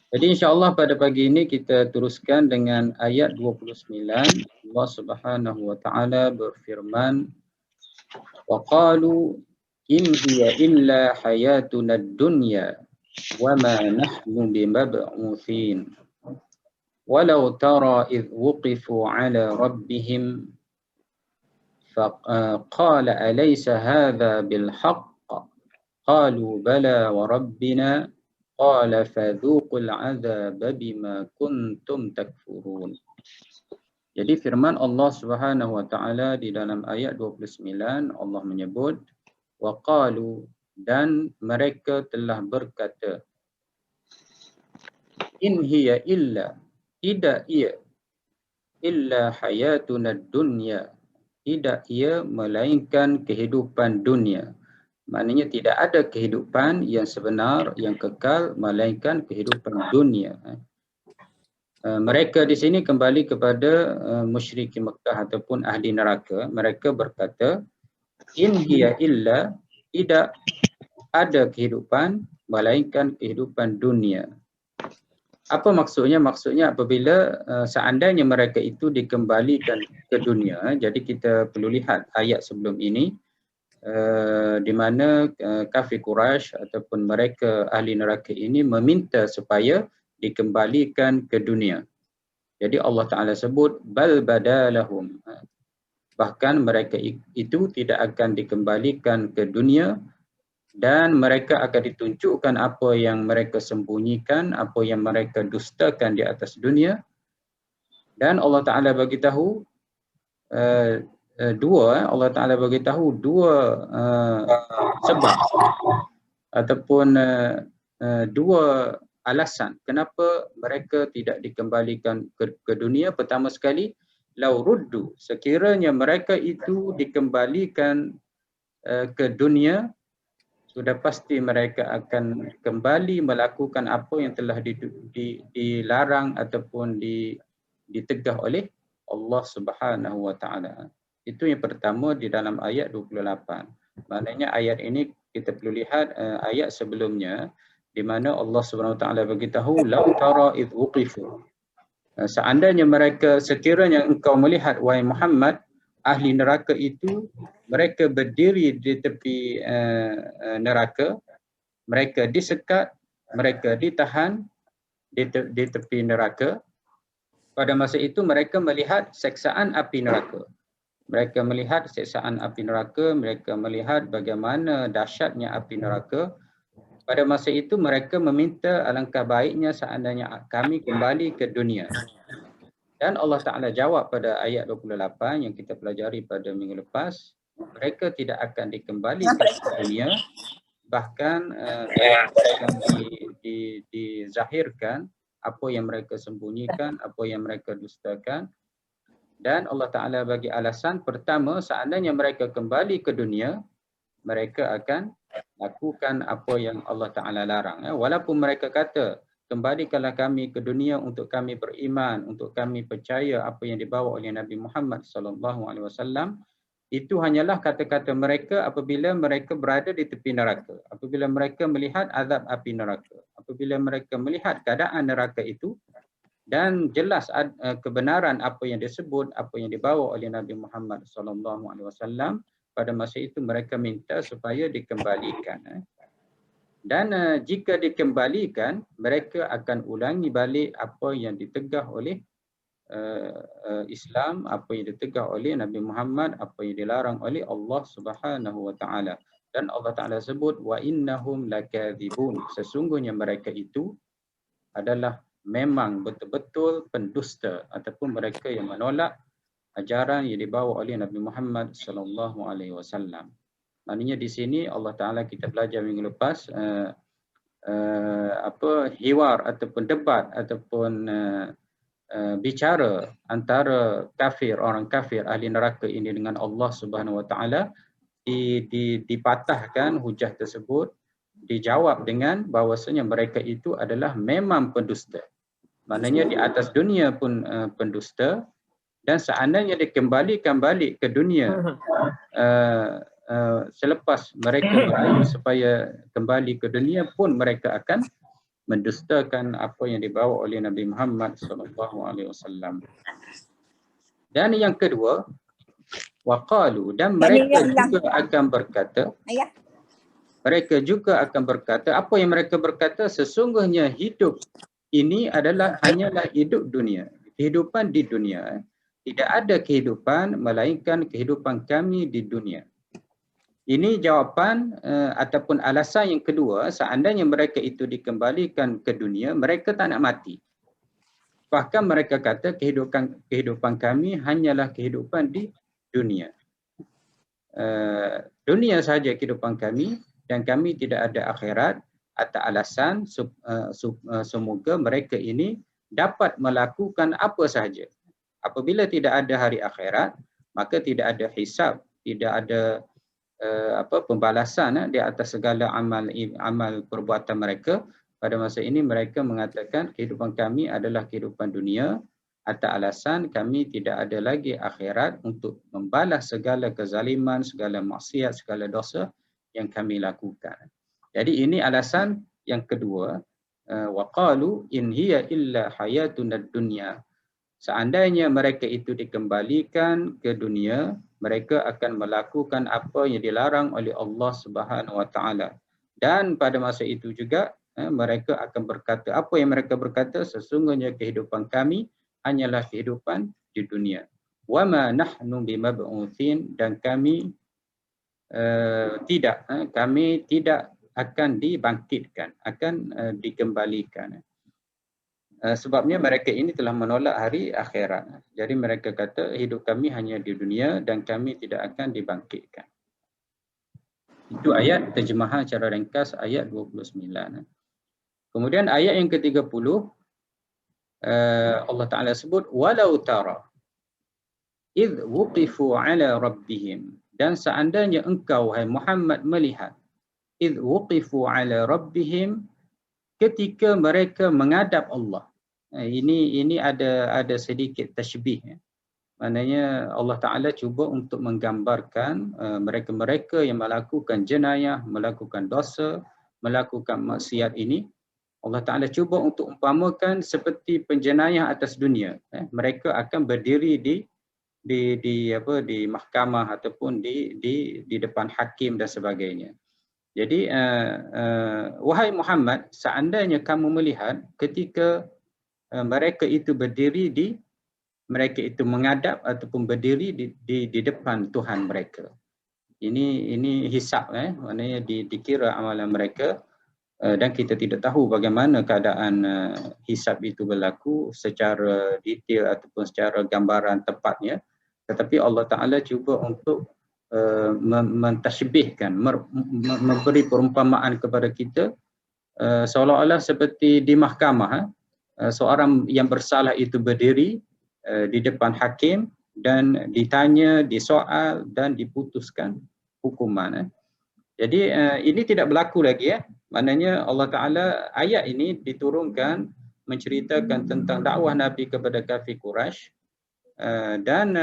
Jadi insya-Allah pada pagi ini kita teruskan dengan ayat 29. Allah Subhanahu wa taala berfirman, "Wa qalu in hiya illa hayatuna ad-dunya wa ma nahnu bimab'utsin. Walau tara idh wuqifu 'ala rabbihim faqala alaysa hadha bil haqq qalu bala wa rabbina qala fadhuqul 'adzaba bima kuntum takfurun." Jadi firman Allah Subhanahu wa taala di dalam ayat 29, Allah menyebut wa qalu, dan mereka telah berkata, in hiya illa, tidak ia, illa hayatuna dunya, tidak ia melainkan kehidupan dunia. Maknanya tidak ada kehidupan yang sebenar, yang kekal, melainkan kehidupan dunia. Mereka di sini kembali kepada musyrikin Mekah ataupun ahli neraka. Mereka berkata, in hiya illa, tidak ada kehidupan melainkan kehidupan dunia. Apa maksudnya? Maksudnya apabila seandainya mereka itu dikembalikan ke dunia, jadi kita perlu lihat ayat sebelum ini, di mana kafir Quraisy ataupun mereka ahli neraka ini meminta supaya dikembalikan ke dunia. Jadi Allah Ta'ala sebut bal badalahum, bahkan mereka itu tidak akan dikembalikan ke dunia dan mereka akan ditunjukkan apa yang mereka sembunyikan, apa yang mereka dustakan di atas dunia. Dan Allah Ta'ala bagi tahu Allah Ta'ala bagi tahu dua sebab ataupun dua alasan kenapa mereka tidak dikembalikan ke dunia. Pertama sekali, lau ruddu, sekiranya mereka itu dikembalikan ke dunia, sudah pasti mereka akan kembali melakukan apa yang telah dilarang ataupun ditegah oleh Allah Subhanahu wa taala. Itu yang pertama di dalam ayat 28. Maknanya ayat ini kita perlu lihat ayat sebelumnya di mana Allah Subhanahu wa taala bagi tahu lau tara idh wuqifu. Seandainya mereka, sekiranya engkau melihat wahai Muhammad, ahli neraka itu mereka berdiri di tepi neraka, mereka disekat, mereka ditahan di tepi neraka. Pada masa itu mereka melihat seksaan api neraka. Mereka melihat seksaan api neraka, mereka melihat bagaimana dahsyatnya api neraka. Pada masa itu mereka meminta alangkah baiknya seandainya kami kembali ke dunia. Dan Allah Ta'ala jawab pada ayat 28 yang kita pelajari pada minggu lepas, mereka tidak akan dikembalikan ke dunia, bahkan akan dizahirkan apa yang mereka sembunyikan, apa yang mereka dustakan. Dan Allah Ta'ala bagi alasan, pertama, seandainya mereka kembali ke dunia, mereka akan lakukan apa yang Allah Ta'ala larang. Walaupun mereka kata, kembalikanlah kami ke dunia untuk kami beriman, untuk kami percaya apa yang dibawa oleh Nabi Muhammad SAW, itu hanyalah kata-kata mereka apabila mereka berada di tepi neraka. Apabila mereka melihat azab api neraka. Apabila mereka melihat keadaan neraka itu, dan jelas kebenaran apa yang disebut, apa yang dibawa oleh Nabi Muhammad SAW, pada masa itu mereka minta supaya dikembalikan. Dan jika dikembalikan, mereka akan ulangi balik apa yang ditegah oleh Islam, apa yang ditegah oleh Nabi Muhammad, apa yang dilarang oleh Allah Subhanahu wa taala. Dan Allah Taala sebut wa innahum lakadzibun, sesungguhnya mereka itu adalah memang betul-betul pendusta ataupun mereka yang menolak ajaran yang dibawa oleh Nabi Muhammad sallallahu alaihi wasallam. Maknanya di sini Allah Taala, kita belajar minggu lepas hiwar ataupun debat ataupun bicara antara kafir, orang kafir ahli neraka ini dengan Allah Subhanahu wa taala, dipatahkan hujah tersebut, dijawab dengan bahawasanya mereka itu adalah memang pendusta. Maknanya di atas dunia pun pendusta, dan seandainya dikembalikan balik ke dunia selepas mereka merayu supaya kembali ke dunia pun mereka akan mendustakan apa yang dibawa oleh Nabi Muhammad SAW. Dan yang kedua, waqalu, dan mereka juga akan berkata, mereka juga akan berkata, apa yang mereka berkata? Sesungguhnya hidup ini adalah hanyalah hidup dunia, kehidupan di dunia. Tidak ada kehidupan melainkan kehidupan kami di dunia. Ini jawapan ataupun alasan yang kedua, seandainya mereka itu dikembalikan ke dunia, mereka tak nak mati. Bahkan mereka kata kehidupan kami hanyalah kehidupan di dunia. Dunia sahaja kehidupan kami dan kami tidak ada akhirat. Atas alasan semoga mereka ini dapat melakukan apa sahaja. Apabila tidak ada hari akhirat, maka tidak ada hisab, tidak ada pembalasan di atas segala amal perbuatan mereka. Pada masa ini mereka mengatakan kehidupan kami adalah kehidupan dunia atas alasan kami tidak ada lagi akhirat untuk membalas segala kezaliman, segala maksiat, segala dosa yang kami lakukan. Jadi ini alasan yang kedua, waqalu in hiya illa hayatuna dunya. Seandainya mereka itu dikembalikan ke dunia, mereka akan melakukan apa yang dilarang oleh Allah Subhanahu Wa Taala. Dan pada masa itu juga mereka akan berkata, apa yang mereka berkata? Sesungguhnya kehidupan kami hanyalah kehidupan di dunia. Wa ma nahnu bimab'utsin, dan kami tidak akan dibangkitkan, akan dikembalikan. Sebabnya mereka ini telah menolak hari akhirat. Jadi mereka kata hidup kami hanya di dunia dan kami tidak akan dibangkitkan. Itu ayat terjemahan secara ringkas ayat 29. Kemudian ayat yang ke-30, Allah Ta'ala sebut walau tara idh wuqifu ala rabbihim, dan seandainya engkau hai Muhammad melihat idh wuqifu ala rabbihim, ketika mereka menghadap Allah. Ini ada sedikit tashbih. Maknanya Allah Ta'ala cuba untuk menggambarkan mereka-mereka yang melakukan jenayah, melakukan dosa, melakukan maksiat ini. Allah Ta'ala cuba untuk umpamakan seperti penjenayah atas dunia. Mereka akan berdiri di mahkamah ataupun di depan hakim dan sebagainya. Jadi wahai Muhammad, seandainya kamu melihat ketika mereka itu berdiri mereka itu menghadap ataupun berdiri di depan Tuhan mereka. Ini hisab, maknanya dikira amalan mereka, dan kita tidak tahu bagaimana keadaan hisab itu berlaku secara detail ataupun secara gambaran tepatnya. Tetapi Allah Ta'ala cuba untuk mentashbihkan, memberi perumpamaan kepada kita seolah-olah seperti di mahkamah, seorang yang bersalah itu berdiri di depan hakim dan ditanya, disoal dan diputuskan hukuman. Jadi ini tidak berlaku lagi. Maknanya Allah Ta'ala, ayat ini diturunkan menceritakan tentang dakwah Nabi kepada kafir Quraisy, dan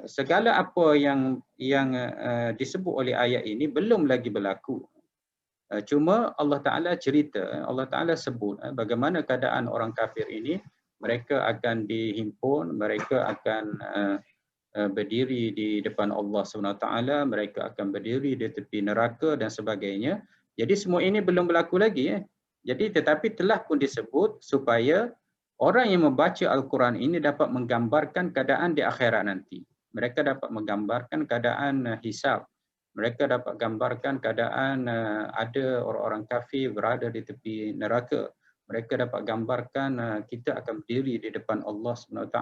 segala apa yang disebut oleh ayat ini belum lagi berlaku. Cuma Allah Ta'ala cerita, Allah Ta'ala sebut bagaimana keadaan orang kafir ini. Mereka akan dihimpun, mereka akan berdiri di depan Allah SWT, mereka akan berdiri di tepi neraka dan sebagainya. Jadi semua ini belum berlaku lagi. Jadi tetapi telah pun disebut supaya orang yang membaca Al-Quran ini dapat menggambarkan keadaan di akhirat nanti. Mereka dapat menggambarkan keadaan hisab. Mereka dapat gambarkan keadaan ada orang-orang kafir berada di tepi neraka. Mereka dapat gambarkan kita akan berdiri di depan Allah SWT,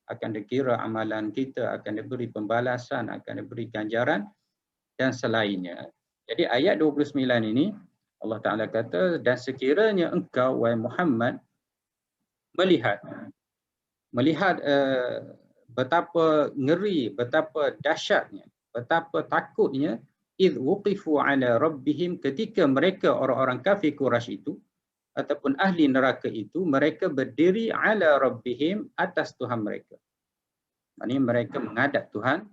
akan dikira amalan kita, akan diberi pembalasan, akan diberi ganjaran dan selainnya. Jadi ayat 29 ini Allah Ta'ala kata, dan sekiranya engkau wahai Muhammad melihat betapa ngeri, betapa dahsyatnya, betapa takutnya idh wuqifu ala rabbihim, ketika mereka orang-orang kafir Quraisy itu ataupun ahli neraka itu, mereka berdiri ala rabbihim, atas Tuhan mereka. Maksudnya mereka menghadap Tuhan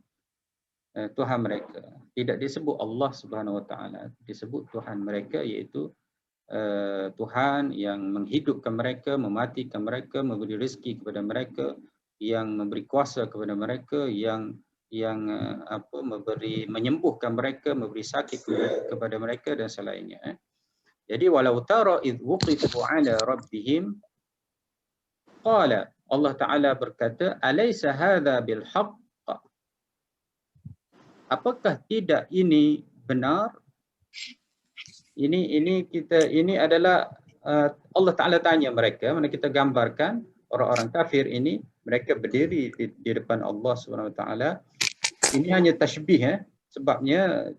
mereka. Tidak disebut Allah Subhanahu Wa Taala, disebut Tuhan mereka, iaitu Tuhan yang menghidupkan mereka, mematikan mereka, memberi rezeki kepada mereka, yang memberi kuasa kepada mereka, yang menyembuhkan mereka, memberi sakit kepada mereka dan selainnya. Jadi walau tara id wuqifu ala rabbihim qala, Allah Taala berkata, alaysa hadza bil haqq, apakah tidak ini benar? Ini adalah Allah Taala tanya mereka, mana kita gambarkan orang-orang kafir ini, mereka berdiri di depan Allah Subhanahu Wa Taala. Ini hanya tashbih, sebabnya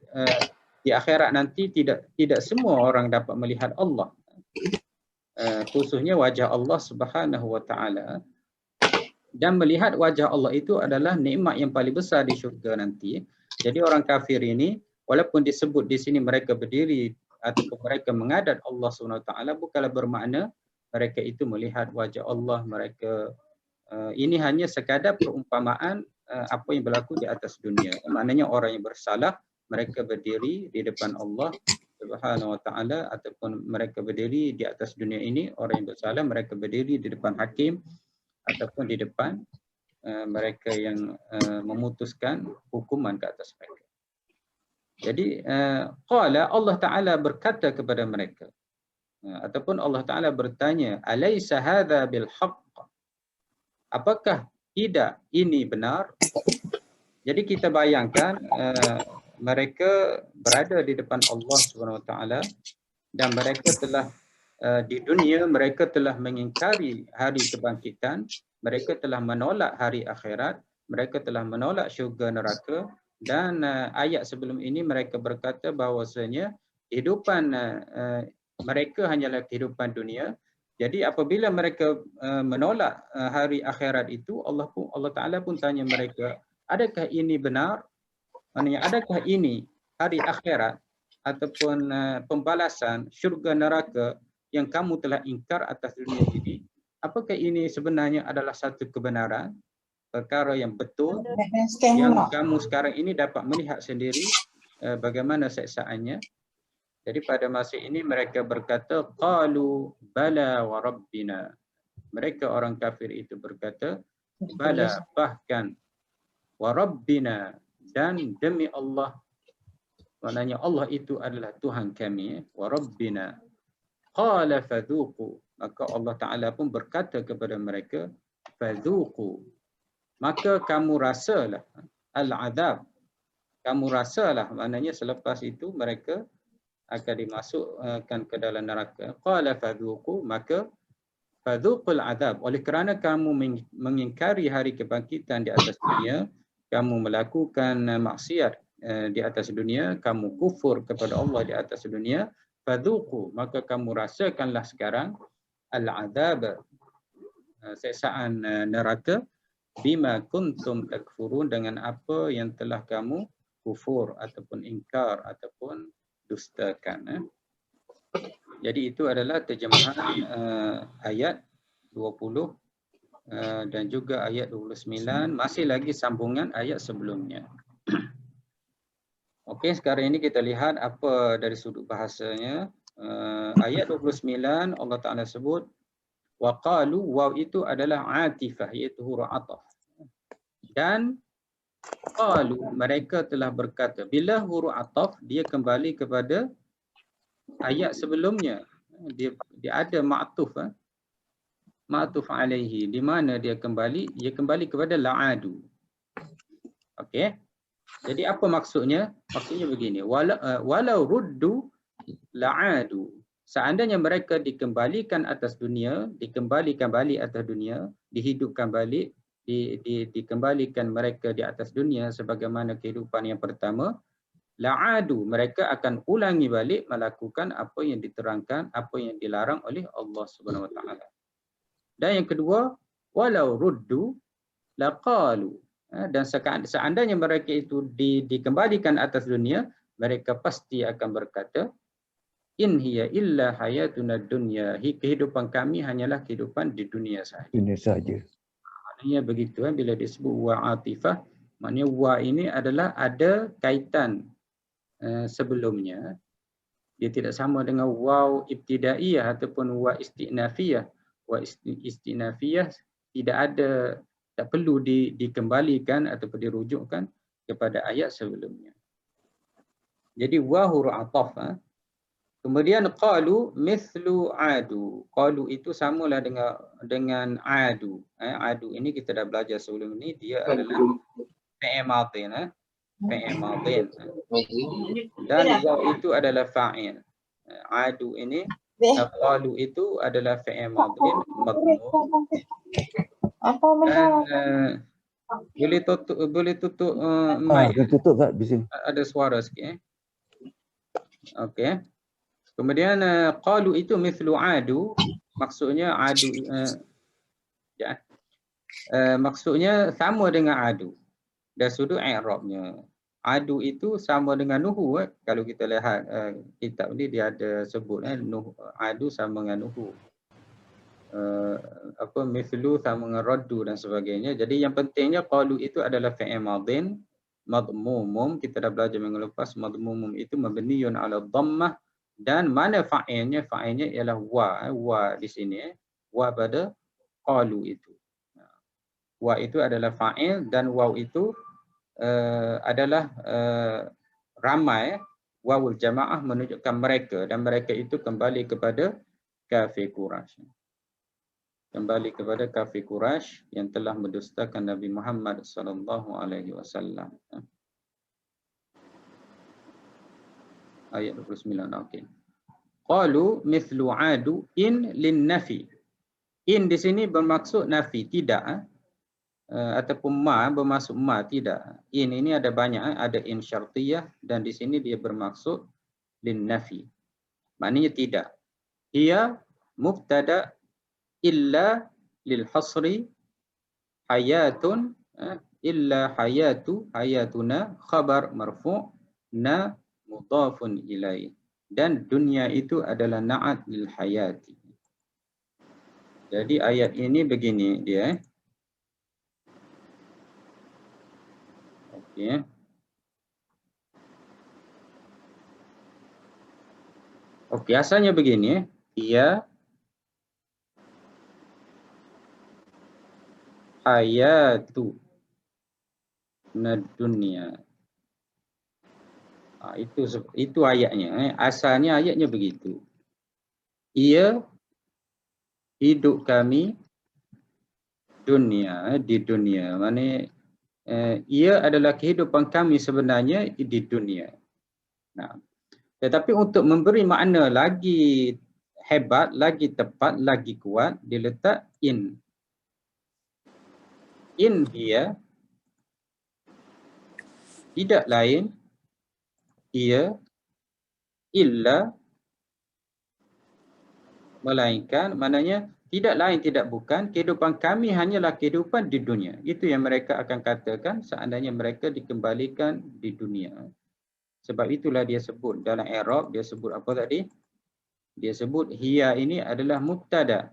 di akhirat nanti tidak semua orang dapat melihat Allah, khususnya wajah Allah Subhanahu Wa Taala. Dan melihat wajah Allah itu adalah nikmat yang paling besar di syurga nanti. Jadi orang kafir ini, walaupun disebut di sini mereka berdiri ataupun mereka menghadap Allah Subhanahu Wa Taala, bukanlah bermakna mereka itu melihat wajah Allah. Mereka ini hanya sekadar perumpamaan apa yang berlaku di atas dunia. Maknanya orang yang bersalah, mereka berdiri di depan Allah Subhanahu Wa Taala, ataupun mereka berdiri di atas dunia ini, orang yang bersalah mereka berdiri di depan hakim ataupun di depan mereka yang memutuskan hukuman ke atas mereka. Jadi qala, Allah Taala berkata kepada mereka, ataupun Allah Taala bertanya, alaysa hadza bil haqq, apakah tidak ini benar? Jadi kita bayangkan mereka berada di depan Allah Subhanahu Wa Taala dan mereka telah di dunia mereka telah mengingkari hari kebangkitan, mereka telah menolak hari akhirat, mereka telah menolak syurga neraka, dan ayat sebelum ini mereka berkata bahawasanya kehidupan mereka hanyalah kehidupan dunia. Jadi apabila mereka menolak hari akhirat itu, Allah Taala pun tanya mereka, adakah ini benar? Maknanya adakah ini hari akhirat ataupun pembalasan syurga neraka yang kamu telah ingkar atas dunia ini? Apakah ini sebenarnya adalah satu kebenaran, perkara yang betul yang kamu sekarang ini dapat melihat sendiri bagaimana seksaannya? Jadi pada masa ini mereka berkata, qalu bala wa rabbina. Mereka orang kafir itu berkata, bala, bahkan, wa rabbina, dan demi Allah. Maknanya Allah itu adalah Tuhan kami, wa rabbina. Qala fadhuqu, maka Allah Taala pun berkata kepada mereka, fadhuqu, maka kamu rasalah al-azab. Kamu rasalah, maknanya selepas itu mereka akan dimasukkan ke dalam neraka. Qala fadhuqu, maka fadhuqul azab, oleh kerana kamu mengingkari hari kebangkitan di atas dunia, kamu melakukan maksiat di atas dunia, kamu kufur kepada Allah di atas dunia, fadhuqu, maka kamu rasakanlah sekarang al-azab, siksaan neraka, bima kuntum takfurun, dengan apa yang telah kamu kufur ataupun ingkar ataupun dustakan. Jadi itu adalah terjemahan ayat 20 dan juga ayat 29, masih lagi sambungan ayat sebelumnya. Okey, sekarang ini kita lihat apa dari sudut bahasanya. Ayat 29 Allah Taala sebut wa qalu, waw itu adalah atifah, iaitu huruf ataf. Dan qalu, mereka telah berkata. Bila huruf ataf dia kembali kepada ayat sebelumnya, dia ada ma'tuf, ma'tuf alaihi, di mana dia kembali kepada la'adu. Okey. Jadi apa maksudnya? Maksudnya begini, walau ruddu la'adu. Seandainya mereka dikembalikan atas dunia, dikembalikan balik atas dunia, dihidupkan balik, dikembalikan mereka di atas dunia sebagaimana kehidupan yang pertama, la'adu, mereka akan ulangi balik melakukan apa yang diterangkan, apa yang dilarang oleh Allah Subhanahu Wa Taala. Dan yang kedua, walau ruddu laqalu, dan seandainya mereka itu dikembalikan atas dunia, mereka pasti akan berkata, in hiya illa hayatuna dunya, kehidupan kami hanyalah kehidupan di dunia sahaja. Dunia saja. Maknanya begitu, bila disebut wa atifah, maknanya wa ini adalah ada kaitan sebelumnya, Dia tidak sama dengan waw ibtidaiyah ataupun waw istinafiyah. Waw istinafiyah tidak ada, tak perlu dikembalikan ataupun dirujukkan kepada ayat sebelumnya. Jadi waw huruf ataf. Kemudian qalu mithlu adu. Qalu itu samalah dengan adu. Adu ini kita dah belajar sebelum ini, dia adalah fi'il madhi, fi'il madhi. Dan waw itu adalah fa'il. Adu ini, qalu itu adalah fi'il madhi madmum. Dan boleh tutup mic. Tutup tak bising. Ada suara sikit. Okey. Kemudian qalu itu mithlu adu, maksudnya adu maksudnya sama dengan adu. Dan sudut i'rabnya. Adu itu sama dengan nuhu. Kalau kita lihat kitab ni dia ada sebut nuhu, adu sama dengan nuhu. Mithlu sama dengan raddu dan sebagainya. Jadi yang pentingnya qalu itu adalah fi'il madhin madmumum. Kita dah belajar minggu lepas, madmumum itu mabniyun ala dhammah. Dan mana fa'ilnya? Fa'ilnya ialah wa di sini. Wa pada qalu itu. Wa itu adalah fa'il dan waw itu adalah ramai. Wawul jamaah menunjukkan mereka, dan mereka itu kembali kepada kafir Quraisy. Kembali kepada kafir Quraisy yang telah mendustakan Nabi Muhammad sallallahu alaihi wasallam. Ayat 29. Okey. Qalu mithlu adu in lin nafi. In di sini bermaksud nafi, tidak ataupun ma bermaksud ma, tidak. In ini ada banyak, ada in syartiyah dan di sini dia bermaksud lin nafi. Maknanya tidak. Ia mubtada illa lil hasri hayatun illa hayatuna khabar marfu' na mudhafun ilaih. Dan dunia itu adalah na'at lil hayati. Jadi ayat ini begini dia. Okey. Okey, asalnya begini. Ia hayatu na dunia. Itu ayatnya. Asalnya ayatnya begitu. Ia hidup kami dunia, di dunia. Maksudnya ia adalah kehidupan kami sebenarnya di dunia. Nah, tetapi untuk memberi makna lagi hebat, lagi tepat, lagi kuat, diletak in. In dia tidak lain ia illa melainkan, maknanya tidak lain tidak bukan kehidupan kami hanyalah kehidupan di dunia. Itu yang mereka akan katakan seandainya mereka dikembalikan di dunia. Sebab itulah dia sebut dalam i'rab, dia sebut apa tadi? Dia sebut hiya ini adalah mubtada.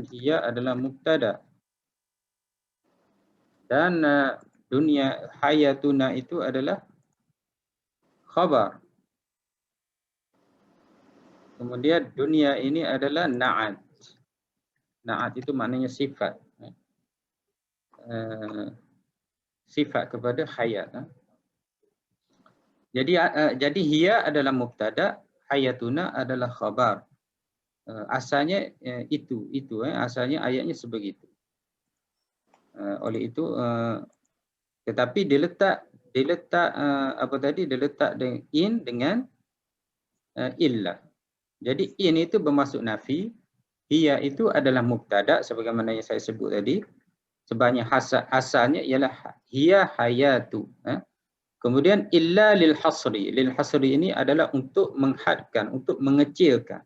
Hiya adalah mubtada. Dan dunia hayatuna itu adalah khabar. Kemudian dunia ini adalah na'at. Na'at itu maknanya sifat. Sifat kepada hayat. Jadi hiya adalah mubtada, hayatuna adalah khabar. Asalnya itu asalnya ayatnya sebegitu. Oleh itu tetapi diletak apa tadi, diletak dengan in dengan illa. Jadi in itu bermaksud nafi, hiya itu adalah mubtada sebagaimana yang saya sebut tadi. Sebanyak asalnya ialah hiya hayatu. Kemudian illa lil hasri. Lil hasri ini adalah untuk menghadkan, untuk mengecilkan.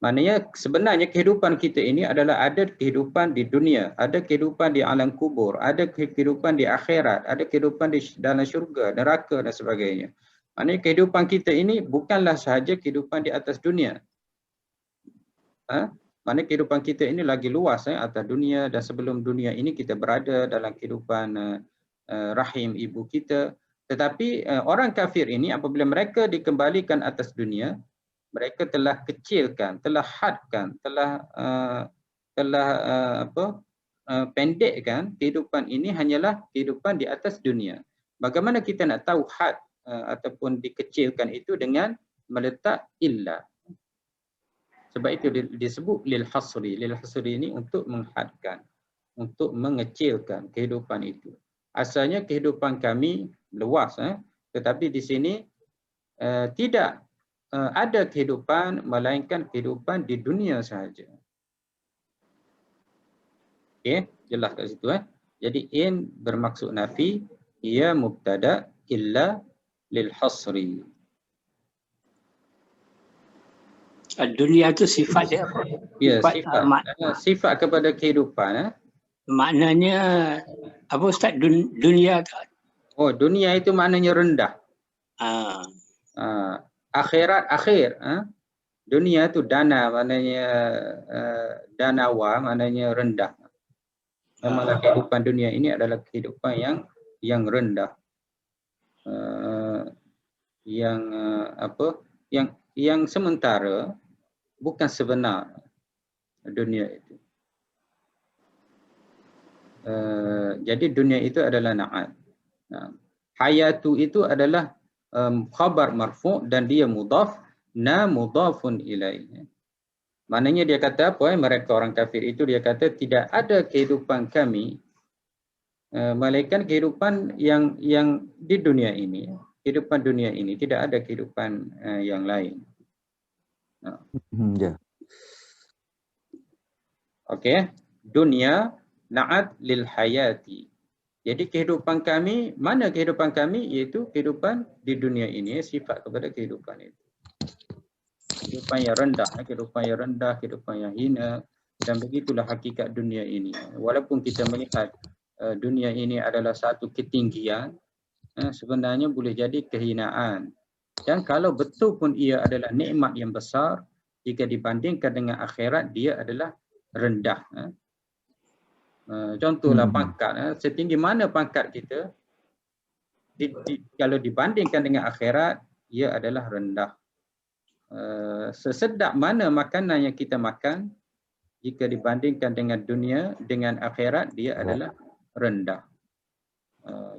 Maknanya sebenarnya kehidupan kita ini adalah ada kehidupan di dunia, ada kehidupan di alam kubur, ada kehidupan di akhirat, ada kehidupan di dalam syurga, neraka dan sebagainya. Maknanya kehidupan kita ini bukanlah sahaja kehidupan di atas dunia. Maknanya kehidupan kita ini lagi luas atas dunia, dan sebelum dunia ini kita berada dalam kehidupan rahim ibu kita. Tetapi orang kafir ini apabila mereka dikembalikan atas dunia, mereka telah kecilkan, telah hadkan, telah pendekkan kehidupan ini hanyalah kehidupan di atas dunia. Bagaimana kita nak tahu had ataupun dikecilkan itu dengan meletak illa. Sebab itu disebut lil hasri. Lil hasri ini untuk menghadkan, untuk mengecilkan kehidupan itu. Asalnya kehidupan kami luas, tetapi di sini tidak ada kehidupan melainkan kehidupan di dunia sahaja. Okey, jelas kat situ. Jadi in bermaksud nafi, ia mubtada illa lil hasri. Dunia itu sifat dia apa? Ya, sifat kepada kehidupan. Maknanya apa Ustaz, dunia tu? Oh, dunia itu maknanya rendah. Akhirat akhir. Dunia itu dana, maknanya danawa, maknanya rendah. Memanglah kehidupan dunia ini adalah kehidupan yang rendah. Yang sementara, bukan sebenar dunia itu. Jadi dunia itu adalah na'at. Hayatu itu adalah khabar marfu' dan dia mudhaf, na mudhafun ilaih. Maknanya dia kata apa? Mereka orang kafir itu dia kata tidak ada kehidupan kami melainkan kehidupan yang di dunia ini. Kehidupan dunia ini tidak ada kehidupan yang lain. Okey, dunia na'at lil hayati. Jadi kehidupan kami, mana kehidupan kami? Iaitu kehidupan di dunia ini, sifat kepada kehidupan itu. Kehidupan yang rendah, kehidupan yang hina, dan begitulah hakikat dunia ini. Walaupun kita melihat dunia ini adalah satu ketinggian, sebenarnya boleh jadi kehinaan. Dan kalau betul pun ia adalah nikmat yang besar, jika dibandingkan dengan akhirat, dia adalah rendah. Contohlah pangkat, setinggi mana pangkat kita, kalau dibandingkan dengan akhirat, ia adalah rendah. Sesedap mana makanan yang kita makan, jika dibandingkan dengan dunia, dengan akhirat, dia adalah rendah.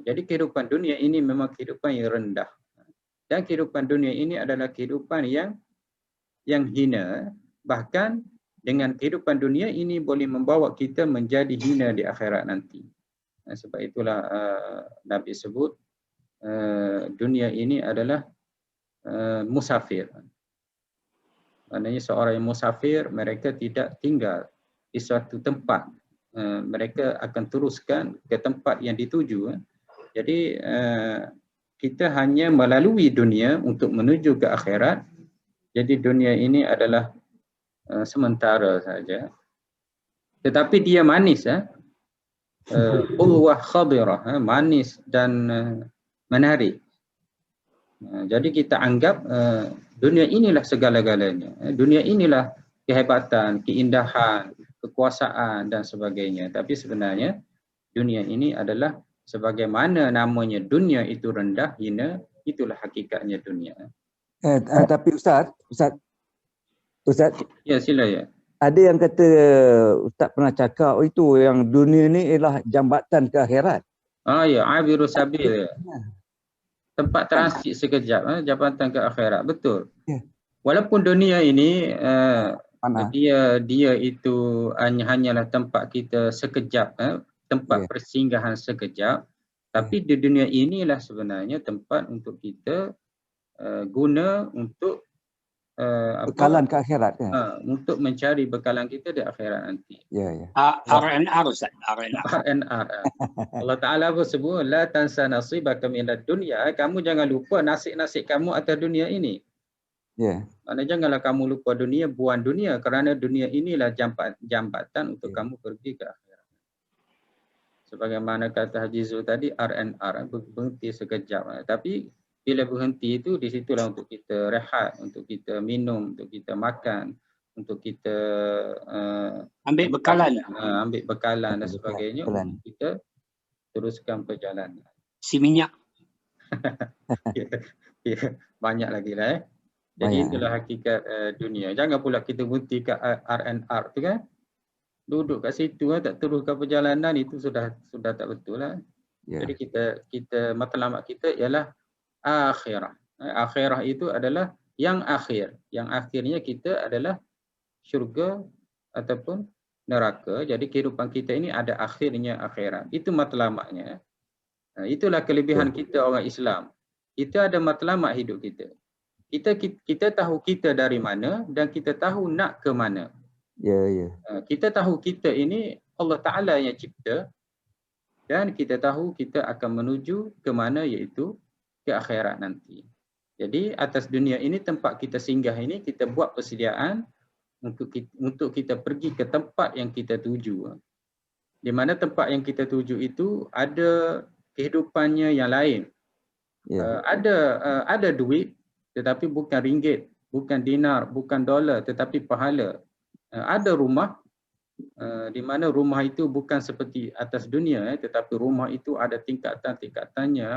Jadi kehidupan dunia ini memang kehidupan yang rendah. Dan kehidupan dunia ini adalah kehidupan yang hina. Bahkan dengan kehidupan dunia ini boleh membawa kita menjadi hina di akhirat nanti. Sebab itulah Nabi sebut dunia ini adalah musafir. Maknanya seorang yang musafir, mereka tidak tinggal di suatu tempat. Mereka akan teruskan ke tempat yang dituju. Jadi kita hanya melalui dunia untuk menuju ke akhirat. Jadi dunia ini adalah sementara saja. Tetapi dia manis, ulwah khadirah, manis dan menarik. Jadi kita anggap dunia inilah segala-galanya. Dunia inilah kehebatan, keindahan, kekuasaan dan sebagainya. Tapi sebenarnya dunia ini adalah sebagaimana namanya dunia itu rendah, hina, itulah hakikatnya dunia. Tapi Ustaz. Ya, sila ya. Ada yang kata Ustaz pernah cakap itu yang dunia ni ialah jambatan ke akhirat. Ya, abiru sabil. Tempat transit sekejap, jambatan ke akhirat, betul. Walaupun dunia ini dia itu hanyalah tempat kita sekejap, tempat persinggahan sekejap, tapi di dunia inilah sebenarnya tempat untuk kita guna untuk bekalan ke akhirat, untuk mencari bekalan kita di akhirat nanti. RNR Ustaz, RNR. Allah Taala bersebut la tansa nasibaka minad dunya, kamu jangan lupa nasib-nasib kamu atas dunia ini. Maknanya janganlah kamu lupa dunia, buang dunia, kerana dunia inilah jambatan untuk kamu pergi ke akhirat. Sebagaimana kata Haji Zul tadi, RNR, berhenti sekejap. Tapi bila berhenti itu, di situlah untuk kita rehat, untuk kita minum, untuk kita makan, untuk kita ambil bekalan dan sebagainya, untuk kita teruskan perjalanan. Si minyak. Ya, banyak lagi lah. Jadi Banyak. itulah hakikat dunia. Jangan pula kita berhenti kat R&R tu kan. Duduk kat situ tak teruskan perjalanan, itu sudah tak betul lah. Ya. Jadi kita matlamat kita ialah akhirah. Akhirah itu adalah yang akhir. Yang akhirnya kita adalah syurga ataupun neraka. Jadi kehidupan kita ini ada akhirnya akhirat. Itu matlamatnya. Itulah kelebihan kita orang Islam. Kita ada matlamat hidup kita. Kita tahu kita dari mana dan kita tahu nak ke mana. Ya. Kita tahu kita ini Allah Ta'ala yang cipta dan kita tahu kita akan menuju ke mana, iaitu ke akhirat nanti. Jadi atas dunia ini, tempat kita singgah ini, kita buat persediaan untuk kita pergi ke tempat yang kita tuju. Di mana tempat yang kita tuju itu ada kehidupannya yang lain. Ya. Ada duit tetapi bukan ringgit, bukan dinar, bukan dolar, tetapi pahala. Ada rumah di mana rumah itu bukan seperti atas dunia, tetapi rumah itu ada tingkatan-tingkatannya,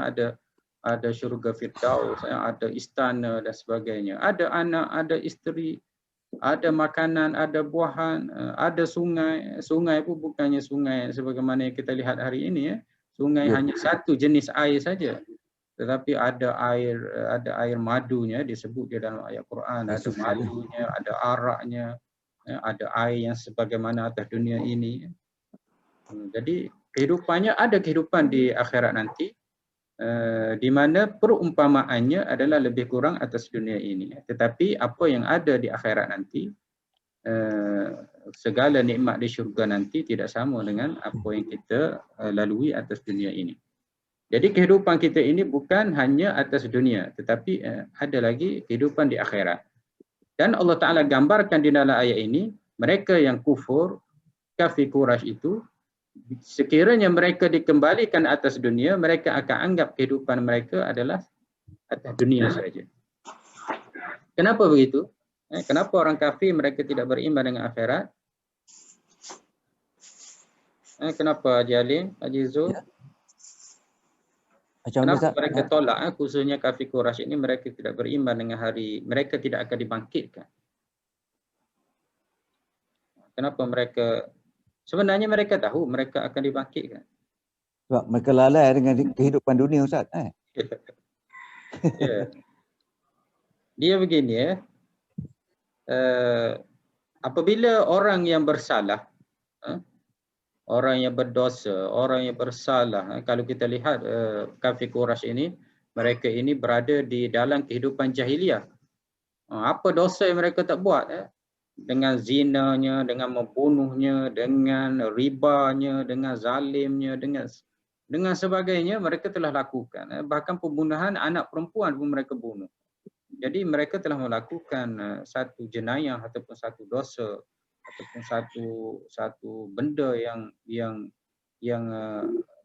ada syurga Firdaus, ada istana dan sebagainya. Ada anak, ada isteri, ada makanan, ada buahan, ada sungai. Sungai pun bukannya sungai sebagaimana yang kita lihat hari ini. Sungai hanya satu jenis air saja. Tetapi ada air madunya, disebut di dalam ayat Quran. Ada madunya, ada araknya, ada air yang sebagaimana atas dunia ini. Jadi kehidupannya, ada kehidupan di akhirat nanti, di mana perumpamaannya adalah lebih kurang atas dunia ini. Tetapi apa yang ada di akhirat nanti, segala nikmat di syurga nanti tidak sama dengan apa yang kita lalui atas dunia ini. Jadi kehidupan kita ini bukan hanya atas dunia, tetapi ada lagi kehidupan di akhirat. Dan Allah Ta'ala gambarkan di dalam ayat ini, mereka yang kufur, kafir Quraisy itu, sekiranya mereka dikembalikan atas dunia, mereka akan anggap kehidupan mereka adalah atas dunia saja. Kenapa begitu? Kenapa orang kafir mereka tidak beriman dengan akhirat? Kenapa Haji Alim, Haji Zul? Ya. Kenapa mereka tolak, khususnya kafir Quraisy ini, mereka tidak beriman dengan mereka tidak akan dibangkitkan. Kenapa mereka, sebenarnya mereka tahu mereka akan dibangkitkan. Sebab mereka lalai dengan kehidupan dunia, Ustaz. Ya. Dia begini apabila orang yang bersalah, orang yang berdosa, orang yang bersalah, kalau kita lihat kafir Quraisy ini, mereka ini berada di dalam kehidupan jahiliah. Apa dosa yang mereka tak buat? Dengan zinanya, dengan membunuhnya, dengan ribanya, dengan zalimnya, dengan sebagainya mereka telah lakukan. Bahkan pembunuhan anak perempuan pun mereka bunuh. Jadi mereka telah melakukan satu jenayah ataupun satu dosa ataupun satu benda yang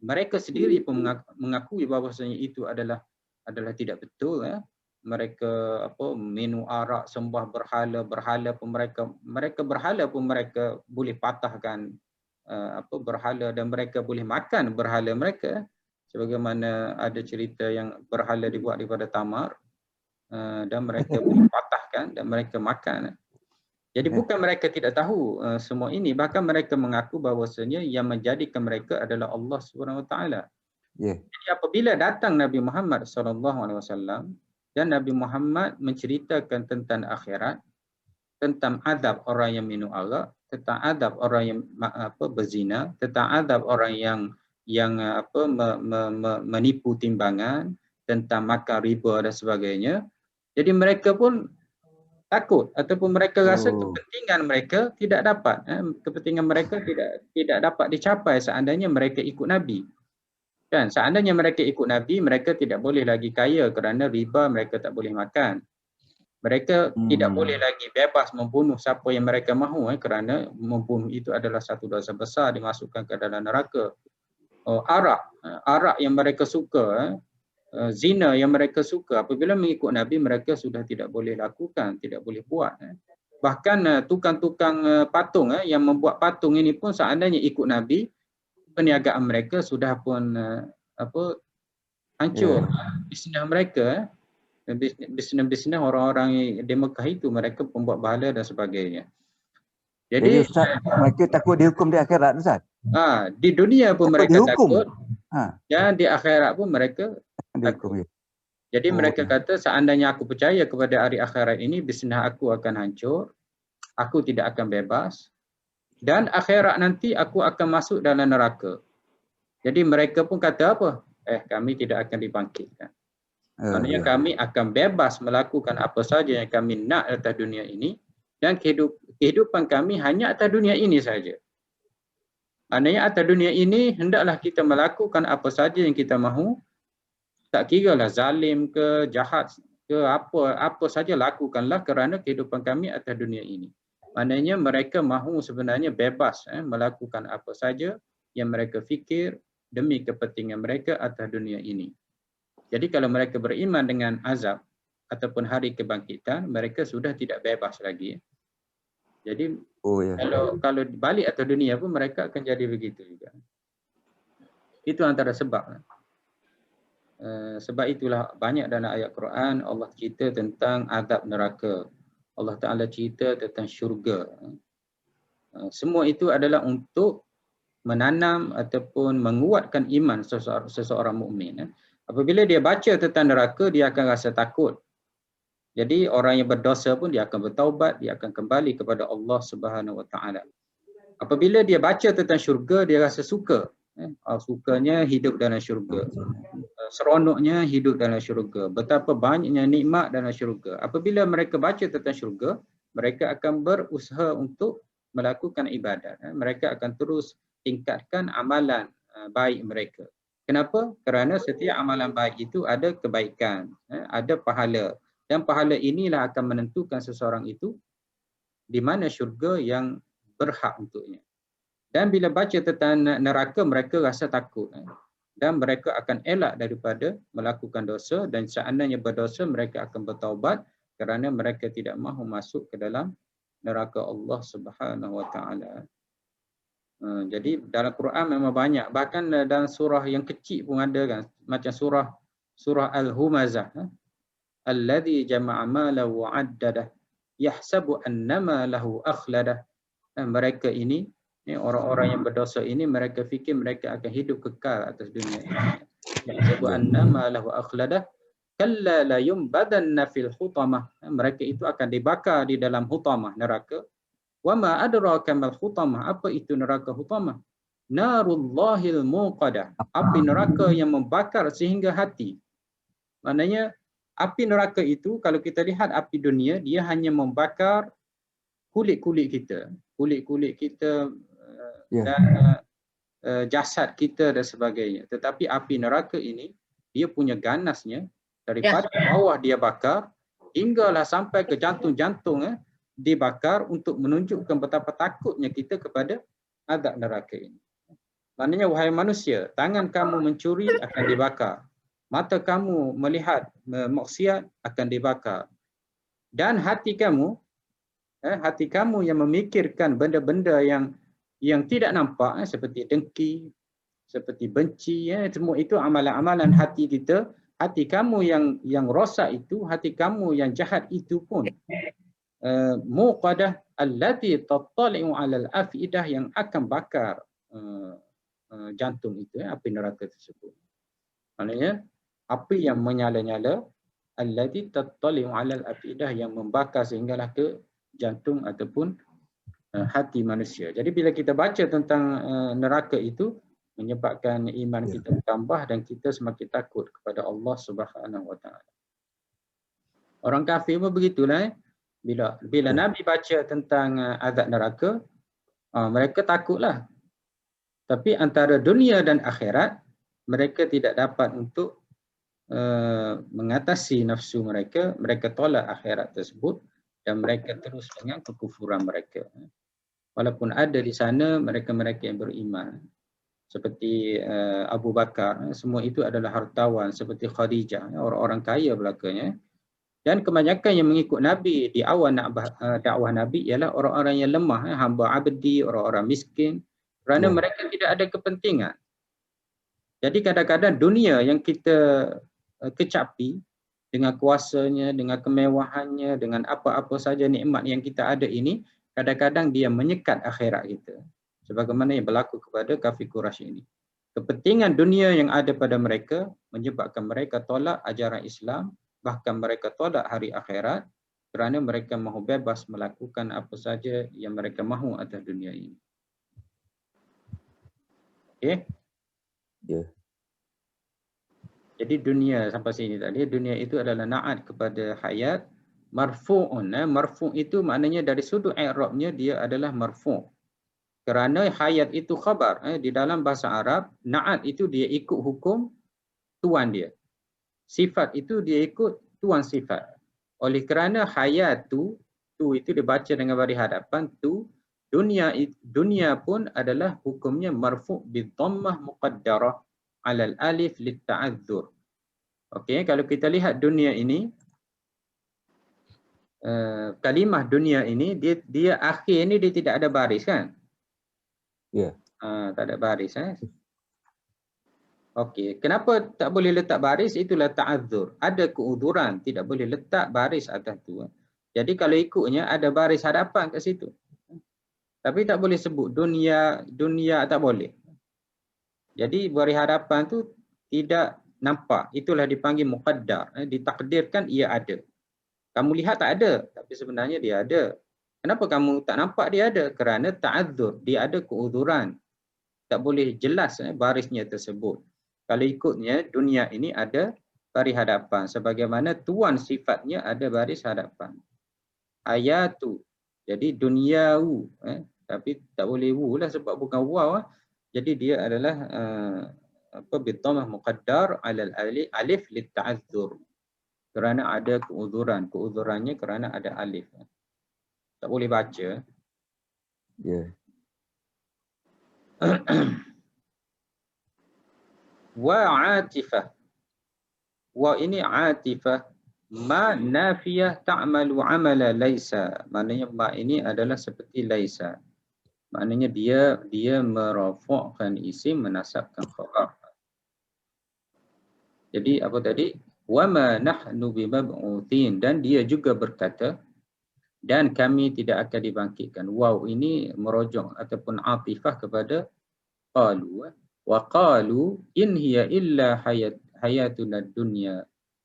mereka sendiri pun mengakui bahawasanya itu adalah tidak betul. Mereka minum arak, sembah berhala pun mereka berhala pun mereka boleh patahkan berhala, dan mereka boleh makan berhala mereka, sebagaimana ada cerita yang berhala dibuat daripada tamar, dan mereka boleh patahkan dan mereka makan. Jadi bukan mereka tidak tahu semua ini, bahkan mereka mengaku bahawasanya yang menjadikan mereka adalah Allah Subhanahu Wa Taala. Jadi apabila datang Nabi Muhammad SAW dan Nabi Muhammad menceritakan tentang akhirat, tentang adab orang yang minum arak, tentang adab orang yang berzina, tentang adab orang yang menipu timbangan, tentang makan riba dan sebagainya. Jadi mereka pun takut ataupun mereka rasa kepentingan mereka tidak dapat, kepentingan mereka tidak dapat dicapai seandainya mereka ikut Nabi. Dan seandainya mereka ikut Nabi, mereka tidak boleh lagi kaya kerana riba mereka tak boleh makan. Mereka tidak boleh lagi bebas membunuh siapa yang mereka mahu, kerana membunuh itu adalah satu dosa besar, dimasukkan ke dalam neraka. Arak yang mereka suka, zina yang mereka suka, apabila mengikut Nabi mereka sudah tidak boleh lakukan, tidak boleh buat. Bahkan tukang-tukang patung yang membuat patung ini pun seandainya ikut Nabi, perniagaan mereka sudah pun hancur bisnes mereka, bisnes orang-orang di Mekah itu, mereka pembuat bahala dan sebagainya. Jadi Ustaz, mereka takut dihukum di akhirat Ustaz? Di dunia pun takut mereka dihukum. takut, dan di akhirat pun mereka dihukum. Jadi mereka kata, seandainya aku percaya kepada hari akhirat ini, bisnes aku akan hancur, aku tidak akan bebas, dan akhirat nanti aku akan masuk dalam neraka. Jadi mereka pun kata apa? Kami tidak akan dibangkitkan. Maksudnya kami akan bebas melakukan apa saja yang kami nak atas dunia ini, dan kehidupan kami hanya atas dunia ini saja. Maknanya atas dunia ini hendaklah kita melakukan apa saja yang kita mahu, tak kira lah zalim ke, jahat ke, apa saja lakukanlah kerana kehidupan kami atas dunia ini. Maknanya mereka mahu sebenarnya bebas melakukan apa saja yang mereka fikir demi kepentingan mereka atas dunia ini. Jadi kalau mereka beriman dengan azab ataupun hari kebangkitan, mereka sudah tidak bebas lagi. Jadi kalau balik atas dunia pun mereka akan jadi begitu juga. Itu antara sebab. Sebab itulah banyak dalam ayat Quran Allah cerita tentang azab neraka. Allah Ta'ala cerita tentang syurga. Semua itu adalah untuk menanam ataupun menguatkan iman seseorang mukmin. Apabila dia baca tentang neraka, dia akan rasa takut. Jadi orang yang berdosa pun dia akan bertaubat, dia akan kembali kepada Allah Subhanahu Wa Ta'ala. Apabila dia baca tentang syurga, dia rasa suka. Sukanya hidup dalam syurga. Seronoknya hidup dalam syurga. Betapa banyaknya nikmat dalam syurga. Apabila mereka baca tentang syurga, mereka akan berusaha untuk melakukan ibadat. Mereka akan terus tingkatkan amalan baik mereka. Kenapa? Kerana setiap amalan baik itu ada kebaikan, ada pahala. Dan pahala inilah akan menentukan seseorang itu di mana syurga yang berhak untuknya. Dan bila baca tentang neraka, mereka rasa takut. Dan mereka akan elak daripada melakukan dosa, dan seandainya berdosa, mereka akan bertaubat kerana mereka tidak mahu masuk ke dalam neraka Allah Subhanahu Wa Ta'ala. Jadi dalam Quran memang banyak. Bahkan dalam surah yang kecil pun ada kan. Macam surah Al-Humazah. Alladhi jama'a mala wa'addadah. Yahsabu annama lahu akhladah. Mereka ini orang-orang yang berdosa ini, mereka fikir mereka akan hidup kekal atas dunia ini. Yahsabu annama lahu akhladah. Kalla la yumbadanna fil hutamah. Mereka itu akan dibakar di dalam hutamah, neraka. Wa ma adraka mal hutamah. Apa itu neraka hutamah? Narullahil muqadah. Api neraka yang membakar sehingga hati. Maknanya api neraka itu, kalau kita lihat api dunia, dia hanya membakar kulit-kulit kita. Kulit-kulit kita dan jasad kita dan sebagainya. Tetapi api neraka ini, dia punya ganasnya daripada bawah dia bakar hinggalah sampai ke jantung-jantung dibakar untuk menunjukkan betapa takutnya kita kepada azab neraka ini. Maknanya, wahai manusia, tangan kamu mencuri akan dibakar. Mata kamu melihat maksiat akan dibakar. Dan hati kamu yang memikirkan benda-benda yang tidak nampak, seperti dengki, seperti benci, semua itu amalan-amalan hati kita. Hati kamu yang rosak itu, hati kamu yang jahat itu pun muqadah allati tattali'u 'alal afidah, yang akan bakar jantung itu, api neraka tersebut. Maknanya api yang menyala-nyala, allati tattali'u 'alal afidah, yang membakar sehinggalah ke jantung ataupun hati manusia. Jadi bila kita baca tentang neraka itu, menyebabkan iman kita bertambah dan kita semakin takut kepada Allah Subhanahu Wa Ta'ala. Orang kafir pun begitulah. Bila Nabi baca tentang azab neraka, mereka takutlah. Tapi antara dunia dan akhirat, mereka tidak dapat untuk mengatasi nafsu mereka. Mereka tolak akhirat tersebut dan mereka terus dengan kekufuran mereka. Walaupun ada di sana mereka-mereka yang beriman. Seperti Abu Bakar, semua itu adalah hartawan. Seperti Khadijah, orang-orang kaya belakangnya. Dan kebanyakan yang mengikut Nabi di awal dakwah Nabi ialah orang-orang yang lemah, hamba abdi, orang-orang miskin. Kerana mereka tidak ada kepentingan. Jadi kadang-kadang dunia yang kita kecapi dengan kuasanya, dengan kemewahannya, dengan apa-apa saja nikmat yang kita ada ini, kadang-kadang dia menyekat akhirat kita. Sebagaimana yang berlaku kepada kafir Quraisy ini. Kepentingan dunia yang ada pada mereka menyebabkan mereka tolak ajaran Islam, bahkan mereka tolak hari akhirat kerana mereka mahu bebas melakukan apa saja yang mereka mahu atas dunia ini. Okey? Ya. Jadi dunia sampai sini tadi, dunia itu adalah na'at kepada hayat, marfu'un. Marfu' itu maknanya dari sudut i'rabnya dia adalah marfu'. Kerana hayat itu khabar. Di dalam bahasa Arab, na'at itu dia ikut hukum tuan dia. Sifat itu dia ikut tuan sifat. Oleh kerana hayat tu itu dibaca dengan bari hadapan, dunia pun adalah hukumnya marfu' bidhammah muqaddarah alal alif litta'adzur. Okey, kalau kita lihat dunia ini, kalimah dunia ini dia akhir ni dia tidak ada baris kan? Ya. Tak ada baris. Okey, kenapa tak boleh letak baris? Itulah ta'adzur. Ada keuzuran, tidak boleh letak baris atas tu. Jadi kalau ikutnya ada baris hadapan kat situ. Tapi tak boleh sebut dunia tak boleh. Jadi baris hadapan tu tidak nampak. Itulah dipanggil muqaddar. Ditakdirkan ia ada. Kamu lihat tak ada, tapi sebenarnya dia ada. Kenapa kamu tak nampak dia ada? Kerana ta'adzur, dia ada keuzuran. Tak boleh jelas barisnya tersebut. Kalau ikutnya dunia ini ada baris hadapan sebagaimana tuan sifatnya ada baris hadapan. Ayatu. Jadi duniau tapi tak boleh wu lah sebab bukan waw. Jadi dia adalah bidhammah muqaddar alal alif litta'azzur. Kerana ada keuzuran. Keuzurannya kerana ada alif. Tak boleh baca. Ya. Wa atifah. Wa ini atifah. Ma nafiyah ta'malu amala laisa. Maknanya ma ini adalah seperti laisa. Maknanya dia merafa'kan isim, menasabkan khabar. Jadi apa tadi? Wa ma nahnu bimab'uthin. Dan dia juga berkata, dan kami tidak akan dibangkitkan. Waw ini merujuk ataupun atifah kepada qalu. Wa qalu in hiya illa hayatuna dunya.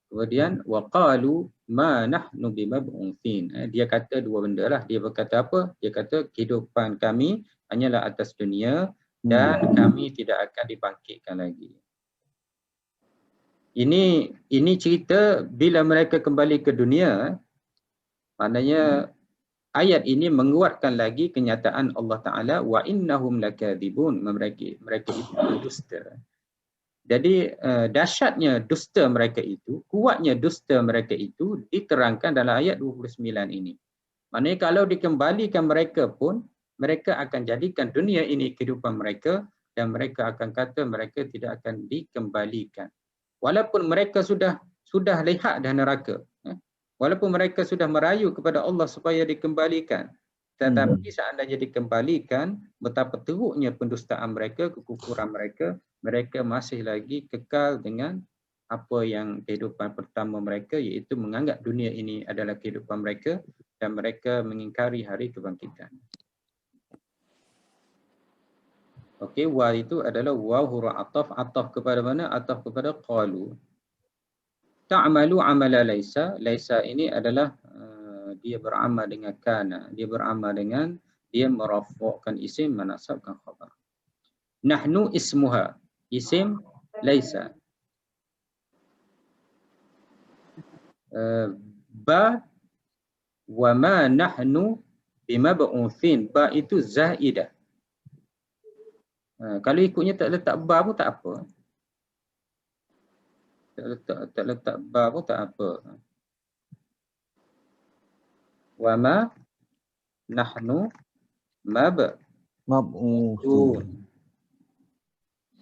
Kemudian wa qalu ma nahnu bimab'uthin. Dia kata dua benda lah. Dia berkata apa? Dia kata kehidupan kami hanyalah atas dunia dan kami tidak akan dibangkitkan lagi. Ini cerita bila mereka kembali ke dunia. Maknanya ayat ini menguatkan lagi kenyataan Allah Ta'ala wa innahum lakadzibun. Mereka itu dusta. Jadi dahsyatnya dusta mereka itu, kuatnya dusta mereka itu diterangkan dalam ayat 29 ini. Maknanya kalau dikembalikan mereka pun, mereka akan jadikan dunia ini kehidupan mereka dan mereka akan kata mereka tidak akan dikembalikan. Walaupun mereka sudah lihat dah neraka. Walaupun mereka sudah merayu kepada Allah supaya dikembalikan. Tetapi seandainya dikembalikan, betapa teruknya pendustaan mereka, kekufuran mereka, mereka masih lagi kekal dengan apa yang kehidupan pertama mereka, iaitu menganggap dunia ini adalah kehidupan mereka dan mereka mengingkari hari kebangkitan. Okey, wa itu adalah waw huruf ataf kepada mana? Ataf kepada qalu. Ta'malu amala laisa. Laisa ini adalah dia beramal dengan kana. Dia beramal dengan dia merafa'kan isim, menasabkan khabar. Nahnu ismuha. Isim laisa. Ba wa ma nahnu bimab'uthin. Ba itu zaidah. Kalau ikutnya tak letak ba pun tak apa. Tak letak ba pun tak apa. Wa ma nahnu mab'uthin.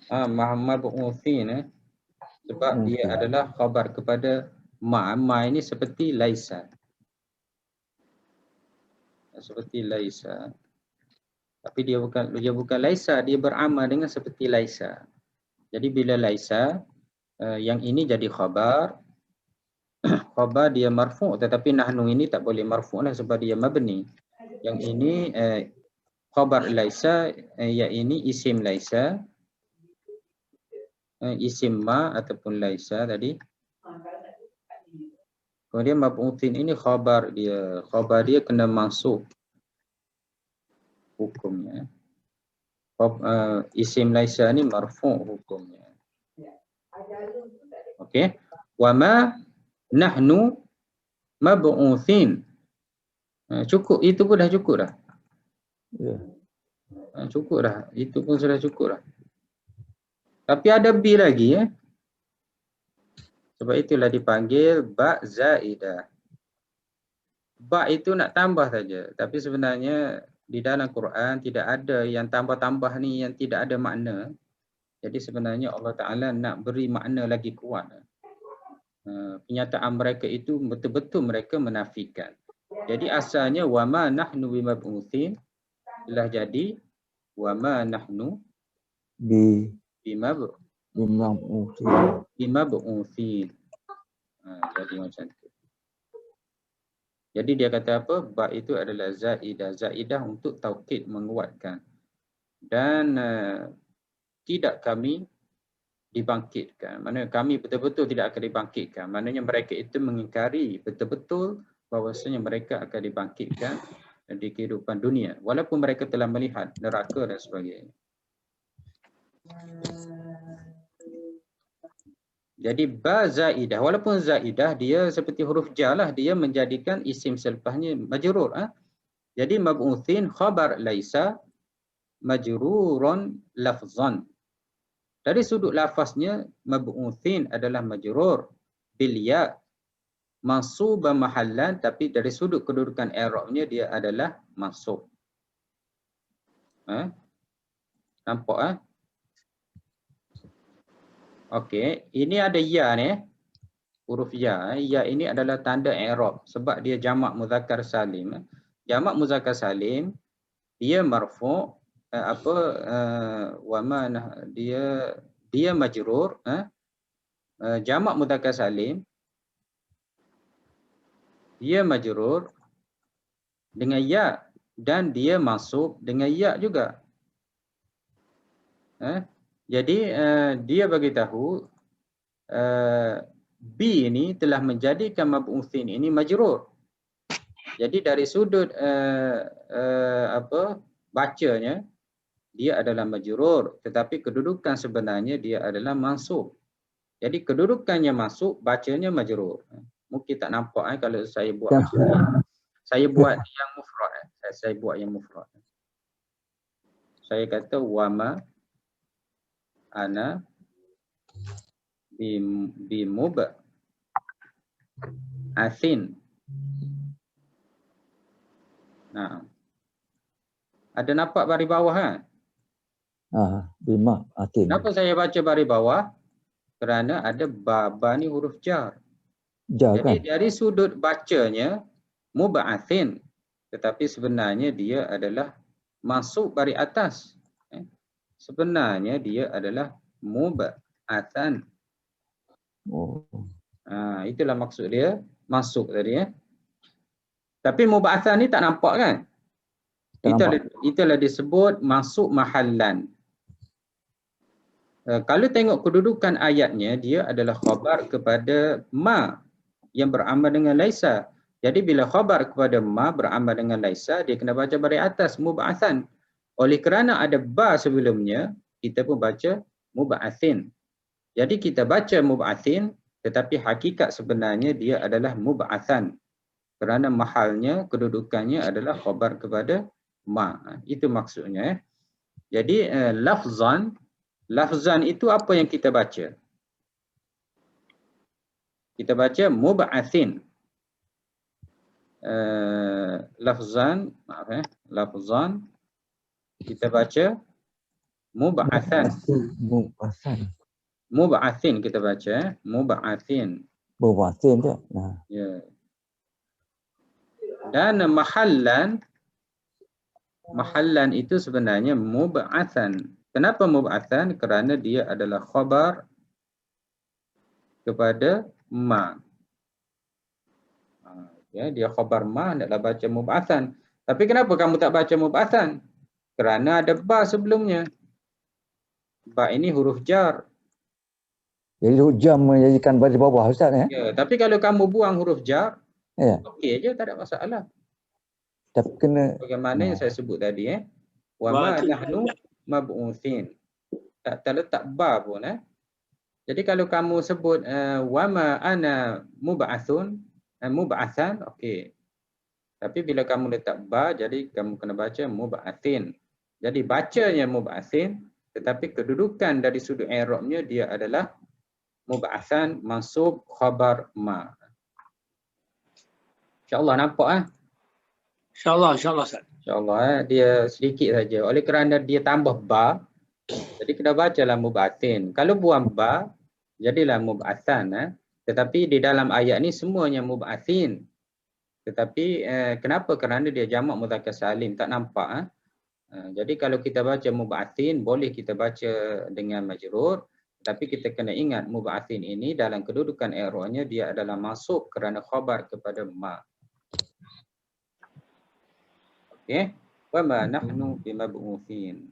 Mab'uthin sebab dia adalah khabar kepada ma. Ma ini seperti laisa. Seperti laisa. Tapi dia bukan laisa, dia beramal dengan seperti laisa. Jadi bila laisa, yang ini jadi khabar. Khabar dia marfu', tetapi nahnu ini tak boleh marfu' lah sebab dia mabni. Yang ini khabar laisa, yang ini isim laisa, isim ma ataupun laisa tadi. Kemudian mab'uthin ini khabar dia. Khabar dia kena masuk hukumnya. Isim laisa ni marfu' hukumnya. Okey. Wa ma nahnu mab'uthin. Cukup, itu pun dah cukup dah. Ya. Cukup dah. Itu pun sudah cukup dah. Tapi ada B lagi Sebab itulah dipanggil ba' zaidah. Ba' itu nak tambah saja. Tapi sebenarnya di dalam Quran tidak ada yang tambah-tambah ni yang tidak ada makna. Jadi sebenarnya Allah Ta'ala nak beri makna lagi kuat. Penyataan mereka itu betul-betul mereka menafikan. Jadi asalnya wa ma nahnu bimab'utsin telah jadi wa ma nahnu bimab'utsin. Jadi macam tu. Jadi dia kata apa? Ba itu adalah zaidah. Zaidah untuk taukid, menguatkan. Dan tidak kami dibangkitkan. Maknanya kami betul-betul tidak akan dibangkitkan. Maknanya mereka itu mengingkari betul-betul bahawasanya mereka akan dibangkitkan di kehidupan dunia. Walaupun mereka telah melihat neraka dan sebagainya. Jadi ba zaidah, walaupun zaidah dia seperti huruf ja lah, dia menjadikan isim selepasnya majrur. Jadi mab'utsin khabar laisa majrurun lafzan. Dari sudut lafaznya mab'utsin adalah majrur bil ya mansub mahallan, tapi dari sudut kedudukan i'rabnya dia adalah mansub. Nampak Okey, ini ada ya ni. Huruf ya. Ya ini adalah tanda i'rab sebab dia jamak muzakkar salim. Jamak muzakkar salim dia marfu' wa ma dia majrur. Jamak muzakkar salim dia majrur dengan ya dan dia mansub dengan ya juga. Jadi dia bagi tahu B ini telah menjadikan mab'utsin ini majrur. Jadi dari sudut bacanya dia adalah majrur, tetapi kedudukan sebenarnya dia adalah mansub. Jadi kedudukannya mansub, bacanya majrur. Mungkin tak nampak kalau saya buat macam ni. Saya buat yang mufrad. Saya buat yang mufrad. Saya kata wa ma ana bimub'atsin. Ada nampak baris bawah bima'atin. Kenapa saya baca baris bawah? Kerana ada ba ni huruf jar. Jadi dari sudut bacanya mub'atsin, tetapi sebenarnya dia adalah masuk baris atas. Sebenarnya dia adalah mub'atsan. Itulah maksud dia masuk tadi. Tapi mub'atsan ni tak nampak kan? Itulah disebut masuk mahallan. Kalau tengok kedudukan ayatnya, dia adalah khabar kepada ma yang beramal dengan laisa. Jadi bila khabar kepada ma beramal dengan laisa, dia kena baca baris atas mub'atsan. Oleh kerana ada ba sebelumnya, kita pun baca mub'atsin. Jadi kita baca mub'atsin, tetapi hakikat sebenarnya dia adalah mub'atsan. Kerana mahalnya, kedudukannya adalah khabar kepada ma. Itu maksudnya. Jadi lafzan itu apa yang kita baca? Kita baca mub'atsin. Lafzan kita baca mub'atsan. Mub'atsin kita baca mub'atsin. Mub'atsin tu. Ya. Dan mahallan itu sebenarnya mub'atsan, Kenapa mub'atsan? Kerana dia adalah khabar kepada ma. Ya, dia khabar ma, hendaklah baca mub'atsan. Tapi kenapa kamu tak baca mub'atsan? Kerana ada ba sebelumnya. Ba ini huruf jar. Jadi hujam menjadikan baris bawah Ustaz ya. Ya, tapi kalau kamu buang huruf jar, Ya. okey aja, tak ada masalah. Tapi kena Bagaimana yang saya sebut tadi wa ma nahnu mab'utsin. Tak terletak ba pun Jadi kalau kamu sebut wa ma ana mub'atsun, mub'atsan, okey. Tapi bila kamu letak ba, jadi kamu kena baca mub'atsin. Jadi bacanya mub'atsin, tetapi kedudukan dari sudut i'rabnya dia adalah mub'atsan mansub khabar ma. InsyaAllah nampak InsyaAllah Ustaz. InsyaAllah dia sedikit saja. Oleh kerana dia tambah ba, jadi kena bacalah mub'atsin. Kalau buang ba, jadilah mub'atsan. Tetapi di dalam ayat ni semuanya mub'atsin. Tetapi kenapa? Kerana dia jamak mudzakkar salim, tak nampak. Jadi kalau kita baca mub'atsin, boleh kita baca dengan majrur. Tapi kita kena ingat mub'atsin ini dalam kedudukan i'rabnya dia adalah masuk kerana khabar kepada ma. Okey. Wa ma nahnu bimab'utsin.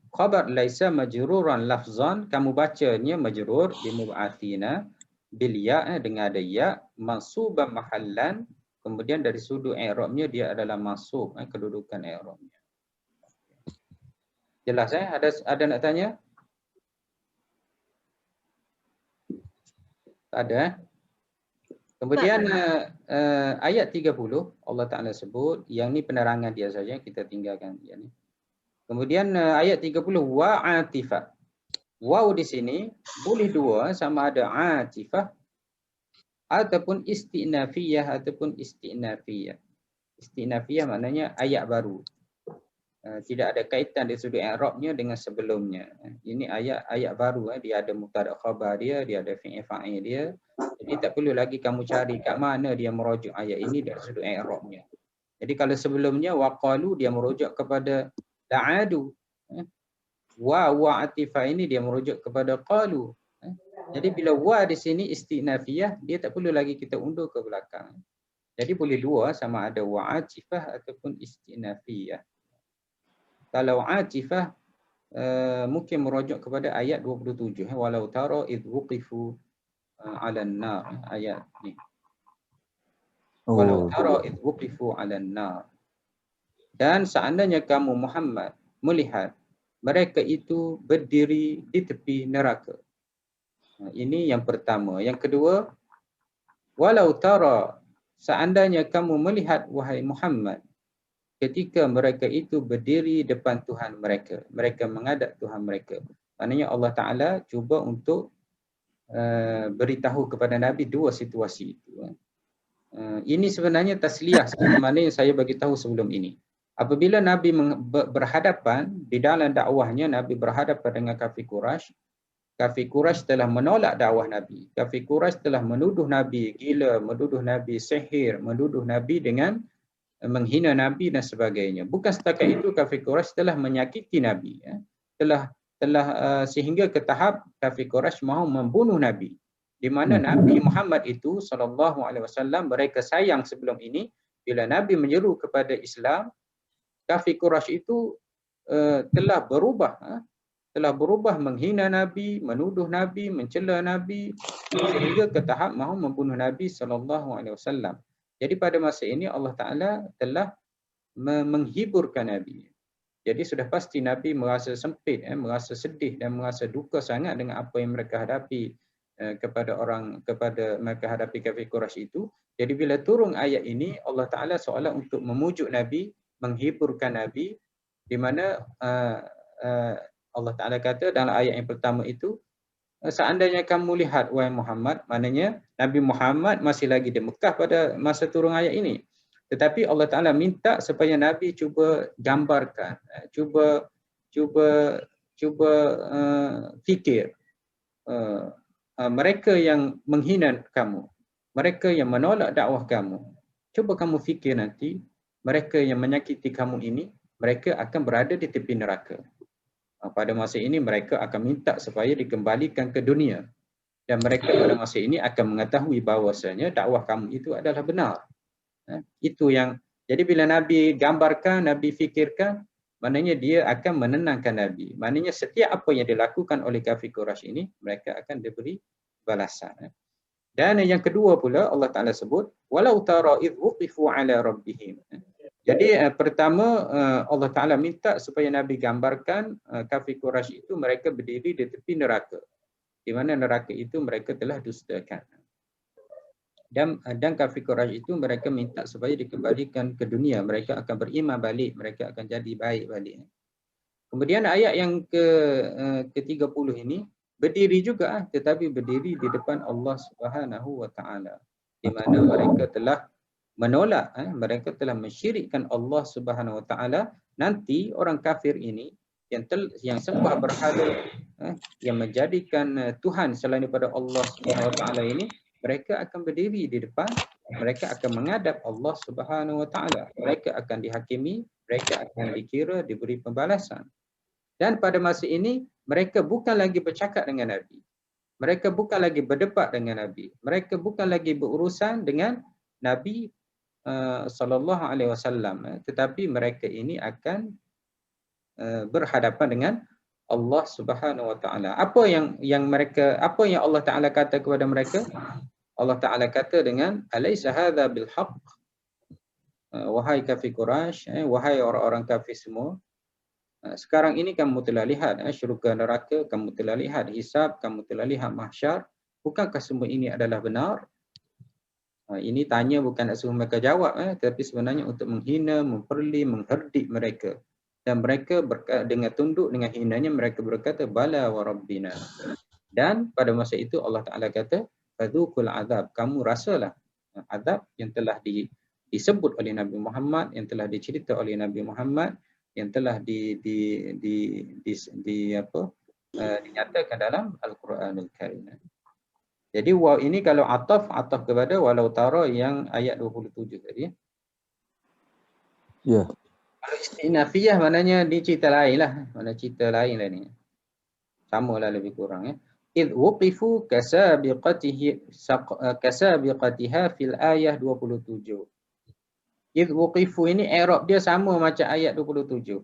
Khabar laisa majruran lafzan, kamu bacanya majrur bi mub'atsina bil ya, dengan ada ya, mansuban mahallan, kemudian dari sudut i'rabnya dia adalah mansub, kedudukan i'rabnya. Jelas ada nak tanya? Tak ada. Kemudian ayat 30 Allah Taala sebut, yang ni penerangan dia saja, kita tinggalkan dia ni. Kemudian ayat 30 wa atifah. Waw di sini boleh dua, sama ada atifah ataupun istinafiyah ataupun istinafiyah. Istinafiyah maknanya ayat baru. Tidak ada kaitan di sudut i'rabnya dengan sebelumnya. Ini ayat baru, dia ada mubtada khabar dia ada fi'il fa'il dia. Jadi tak perlu lagi kamu cari kat mana dia merujuk ayat ini dari sudut i'rabnya. Jadi kalau sebelumnya waqalu dia merujuk kepada la'adu. Wa atifah ini dia merujuk kepada qalu. Jadi bila wa di sini istinafiyah, dia tak perlu lagi kita undur ke belakang. Jadi boleh dua, sama ada wa atifah ataupun istinafiyah. Kalau atifah mungkin merujuk kepada ayat 27, walau tara id wuqifu 'alan nar, ayat ni. Walau tara id wuqifu 'alan nar. Dan seandainya kamu Muhammad melihat mereka itu berdiri di tepi neraka. Ini yang pertama. Yang kedua, walau tara, seandainya kamu melihat wahai Muhammad ketika mereka itu berdiri depan Tuhan mereka, mereka menghadap Tuhan mereka. Maknanya Allah Taala cuba untuk beritahu kepada Nabi dua situasi itu. Ini sebenarnya tasliyah sebagaimana yang saya bagi tahu sebelum ini. Apabila Nabi berhadapan di dalam dakwahnya, Nabi berhadapan dengan kafir Quraisy. Kafir Quraisy telah menolak dakwah Nabi. Kafir Quraisy telah menuduh Nabi gila, menuduh Nabi sihir, menuduh Nabi dengan menghina Nabi dan sebagainya. Bukan setakat itu, kafir Quraisy telah menyakiti Nabi. Telah sehingga ke tahap kafir Quraisy mahu membunuh Nabi. Di mana Nabi Muhammad itu SAW mereka sayang sebelum ini, bila Nabi menyeru kepada Islam, kafir Quraisy itu telah berubah menghina Nabi, menuduh Nabi, mencela Nabi, sehingga ke tahap mahu membunuh Nabi SAW. Jadi pada masa ini Allah Ta'ala telah menghiburkan Nabi. Jadi sudah pasti Nabi merasa sempit, merasa sedih dan merasa duka sangat dengan apa yang mereka hadapi kepada mereka hadapi kafir Quraisy itu. Jadi bila turun ayat ini, Allah Ta'ala seolah untuk memujuk Nabi, menghiburkan Nabi, di mana Allah Ta'ala kata dalam ayat yang pertama itu, seandainya kamu lihat wahai Muhammad, maknanya Nabi Muhammad masih lagi di Mekah pada masa turun ayat ini. Tetapi Allah Ta'ala minta supaya Nabi cuba gambarkan, cuba fikir mereka yang menghina kamu, mereka yang menolak dakwah kamu. Cuba kamu fikir nanti, mereka yang menyakiti kamu ini, mereka akan berada di tepi neraka. Pada masa ini mereka akan minta supaya dikembalikan ke dunia. Dan mereka pada masa ini akan mengetahui bahawasanya dakwah kamu itu adalah benar. Itu yang, jadi bila Nabi gambarkan, Nabi fikirkan, maknanya dia akan menenangkan Nabi. Maknanya setiap apa yang dilakukan oleh kafir Quraisy ini, mereka akan diberi balasan. Dan yang kedua pula Allah Ta'ala sebut, walau tara idh wuqifu ala rabbihim. Jadi pertama Allah Ta'ala minta supaya Nabi gambarkan kafir Quraisy itu mereka berdiri di tepi neraka. Di mana neraka itu mereka telah dustakan. Dan kafir Quraisy itu mereka minta supaya dikembalikan ke dunia. Mereka akan beriman balik. Mereka akan jadi baik balik. Kemudian ayat yang ke-30 ini berdiri juga, tetapi berdiri di depan Allah Subhanahu wa Ta'ala. Di mana mereka telah menolak, mereka telah mensyirikkan Allah Subhanahu wa Ta'ala. Nanti orang kafir ini yang sembah berhala, yang menjadikan Tuhan selain daripada Allah Subhanahu wa Ta'ala ini, mereka akan berdiri di depan, mereka akan menghadap Allah Subhanahu wa Ta'ala. Mereka akan dihakimi, mereka akan dikira, diberi pembalasan. Dan pada masa ini mereka bukan lagi bercakap dengan Nabi. Mereka bukan lagi berdebat dengan Nabi. Mereka bukan lagi berurusan dengan Nabi sallallahu alaihi wasallam, tetapi mereka ini akan berhadapan dengan Allah Subhanahu wa Ta'ala. Apa yang Allah Ta'ala kata kepada mereka? Allah Ta'ala kata dengan alaysa hadza bil haqq, wahai kafir Quraisy, wahai orang-orang kafir semua, sekarang ini kamu telah lihat syurga neraka, kamu telah lihat hisab, kamu telah lihat mahsyar. Bukankah semua ini adalah benar? Ini tanya bukan nak suruh mereka jawab, tetapi sebenarnya untuk menghina, memperli, mengherdik mereka. Dan mereka dengan tunduk, dengan hinanya mereka berkata bala wa rabbina. Dan pada masa itu Allah Ta'ala kata fadzuqul azab, kamu rasalah azab yang telah disebut oleh Nabi Muhammad, yang telah dicerita oleh Nabi Muhammad, yang telah dinyatakan dalam Al-Quranul Karim. Jadi waw ini kalau ataf kepada walau tara yang ayat 27 tadi. Ya. Kalau istinafiyah maknanya di cerita lain lah. Mana cerita lain lah ni. Samalah lebih kurang. Idh wuqifu kasabiqatiha fil ayah 27. Idh wuqifu ini i'rab dia sama macam ayat 27.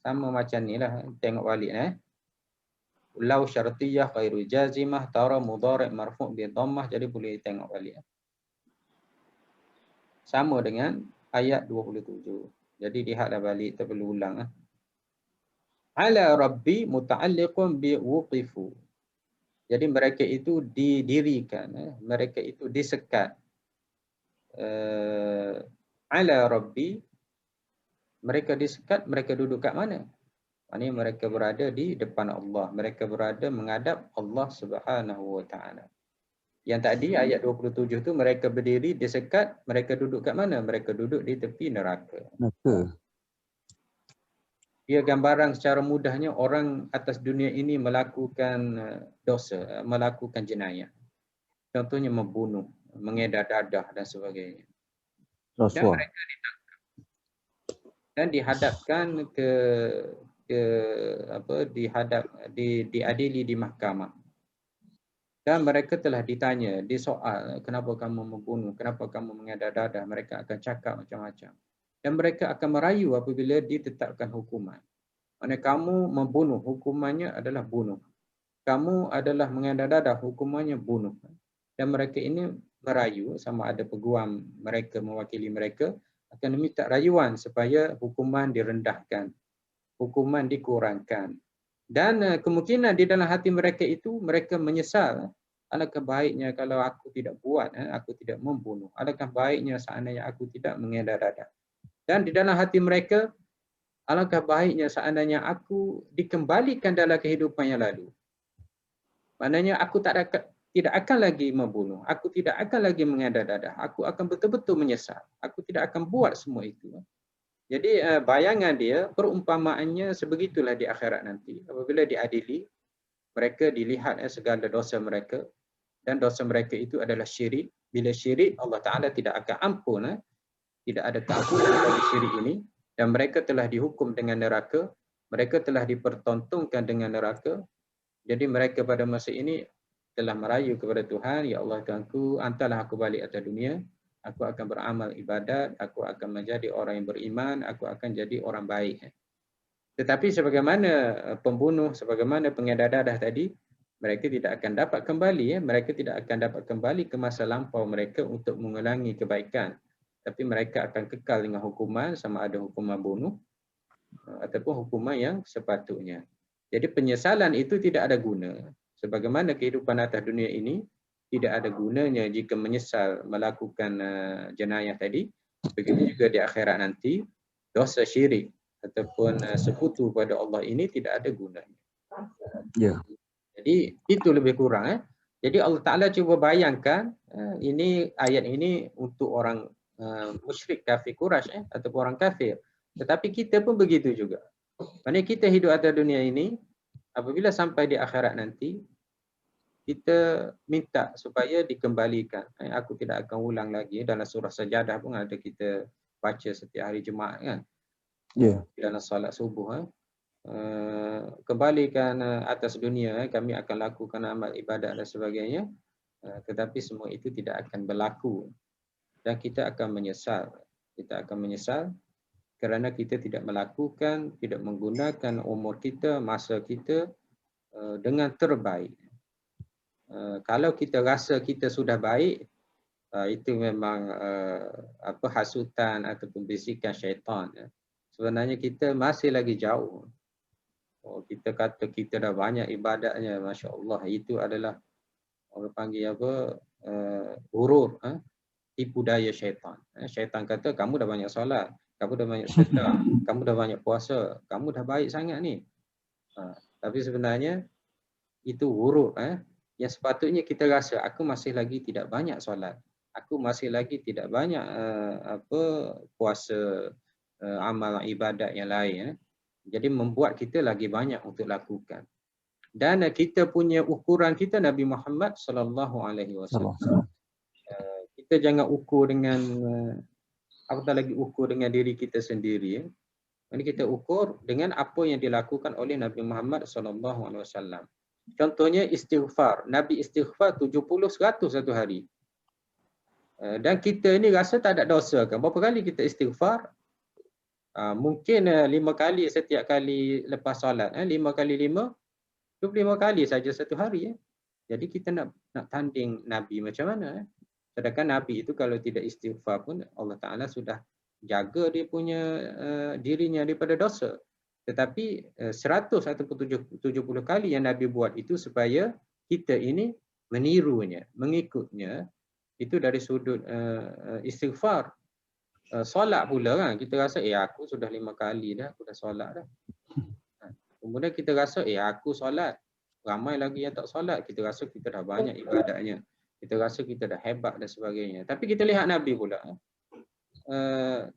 Sama macam ni lah. Tengok balik. Lau syartiyah khairu jazimah tara mudhari' marfu' bi dhammah, jadi boleh tengok balik. Sama dengan ayat 27. Jadi lihatlah balik, tak perlu ulang. Ala rabbi muta'alliqun bi wuqifu. Jadi mereka itu didirikan, mereka itu disekat. Ala rabbi, mereka disekat, mereka duduk kat mana? Maksudnya mereka berada di depan Allah. Mereka berada menghadap Allah Subhanahu wa Ta'ala. Yang tadi ayat 27 tu mereka berdiri disekat, mereka duduk kat mana? Mereka duduk di tepi neraka. Dia gambaran secara mudahnya orang atas dunia ini melakukan dosa, melakukan jenayah. Contohnya membunuh, mengedar dadah dan sebagainya. Dan mereka ditangkap dan dihadapkan diadili di mahkamah. Dan mereka telah ditanya, disoal, kenapa kamu membunuh, kenapa kamu mengedar dadah, mereka akan cakap macam-macam. Dan mereka akan merayu apabila ditetapkan hukuman. Maksudnya kamu membunuh, hukumannya adalah bunuh. Kamu adalah mengedar dadah, hukumannya bunuh. Dan mereka ini merayu, sama ada peguam mereka mewakili mereka, akan meminta rayuan supaya hukuman direndahkan, hukuman dikurangkan. Dan kemungkinan di dalam hati mereka itu, mereka menyesal. Alangkah baiknya kalau aku tidak buat, aku tidak membunuh. Alangkah baiknya seandainya aku tidak mengedar dadah. Dan di dalam hati mereka, alangkah baiknya seandainya aku dikembalikan dalam kehidupan yang lalu. Maknanya aku tidak akan lagi membunuh. Aku tidak akan lagi mengedar dadah. Aku akan betul-betul menyesal. Aku tidak akan buat semua itu. Jadi bayangan dia, perumpamaannya sebegitulah di akhirat nanti. Apabila diadili, mereka dilihat segala dosa mereka. Dan dosa mereka itu adalah syirik. Bila syirik, Allah Ta'ala tidak akan ampun. Tidak ada keampunan dari syirik ini. Dan mereka telah dihukum dengan neraka. mereka telah dipertontonkan dengan neraka. Jadi mereka pada masa ini telah merayu kepada Tuhan, ya Allah Tuhanku, hantarlah aku balik atas dunia, aku akan beramal ibadat, aku akan menjadi orang yang beriman, aku akan jadi orang baik. Tetapi sebagaimana pembunuh, sebagaimana pengedar darah tadi, mereka tidak akan dapat kembali, mereka tidak akan dapat kembali ke masa lampau mereka untuk mengulangi kebaikan. Tapi mereka akan kekal dengan hukuman, sama ada hukuman bunuh ataupun hukuman yang sepatutnya. Jadi penyesalan itu tidak ada guna. Sebagaimana kehidupan atas dunia ini tidak ada gunanya jika menyesal melakukan jenayah tadi, begitu juga di akhirat nanti dosa syirik ataupun sekutu pada Allah ini tidak ada gunanya. Ya. Jadi itu lebih kurang. Jadi Allah Ta'ala cuba bayangkan ini ayat ini untuk orang musyrik kafir Quraisy ataupun orang kafir. Tetapi kita pun begitu juga. Maksudnya kita hidup atas dunia ini, apabila sampai di akhirat nanti, kita minta supaya dikembalikan. Aku tidak akan ulang lagi. Dalam surah Sajadah pun ada kita baca setiap hari Jumaat kan. Ya. Dalam solat subuh. Kembalikan atas dunia, kami akan lakukan amal ibadat dan sebagainya. Tetapi semua itu tidak akan berlaku. Dan kita akan menyesal. Kita akan menyesal kerana kita tidak melakukan, tidak menggunakan umur kita, masa kita dengan terbaik. Kalau kita rasa kita sudah baik, itu memang hasutan ataupun bisikan syaitan. Sebenarnya kita masih lagi jauh. Kita kata kita dah banyak ibadatnya, Masya Allah. Itu adalah orang panggil hurur, tipu daya syaitan. Syaitan kata kamu dah banyak solat, kamu dah banyak sedekah, kamu dah banyak puasa, kamu dah baik sangat ni. Tapi sebenarnya itu huruf. Yang sepatutnya kita rasa aku masih lagi tidak banyak solat, aku masih lagi tidak banyak puasa, amal ibadat yang lain. Jadi membuat kita lagi banyak untuk lakukan. Dan kita punya ukuran kita Nabi Muhammad sallallahu alaihi wasallam. Kita jangan ukur dengan apatah lagi ukur dengan diri kita sendiri. Ini kita ukur dengan apa yang dilakukan oleh Nabi Muhammad SAW. Contohnya istighfar. Nabi istighfar 70-100 satu hari. Dan kita ni rasa tak ada dosa kan? Berapa kali kita istighfar? Mungkin 5 kali setiap kali lepas solat. 5 kali 5, 25 kali saja satu hari. Jadi kita nak tanding Nabi macam mana? Sedangkan Nabi itu kalau tidak istighfar pun Allah Ta'ala sudah jaga dia punya dirinya daripada dosa. Tetapi 100 ataupun 70 kali yang Nabi buat itu supaya kita ini menirunya, mengikutnya. Itu dari sudut istighfar. Solat pula kan, kita rasa aku sudah 5 kali dah, aku dah solat dah. Kemudian kita rasa aku solat, ramai lagi yang tak solat, kita rasa kita dah banyak ibadatnya. Kita rasa kita dah hebat dan sebagainya. Tapi kita lihat Nabi pula.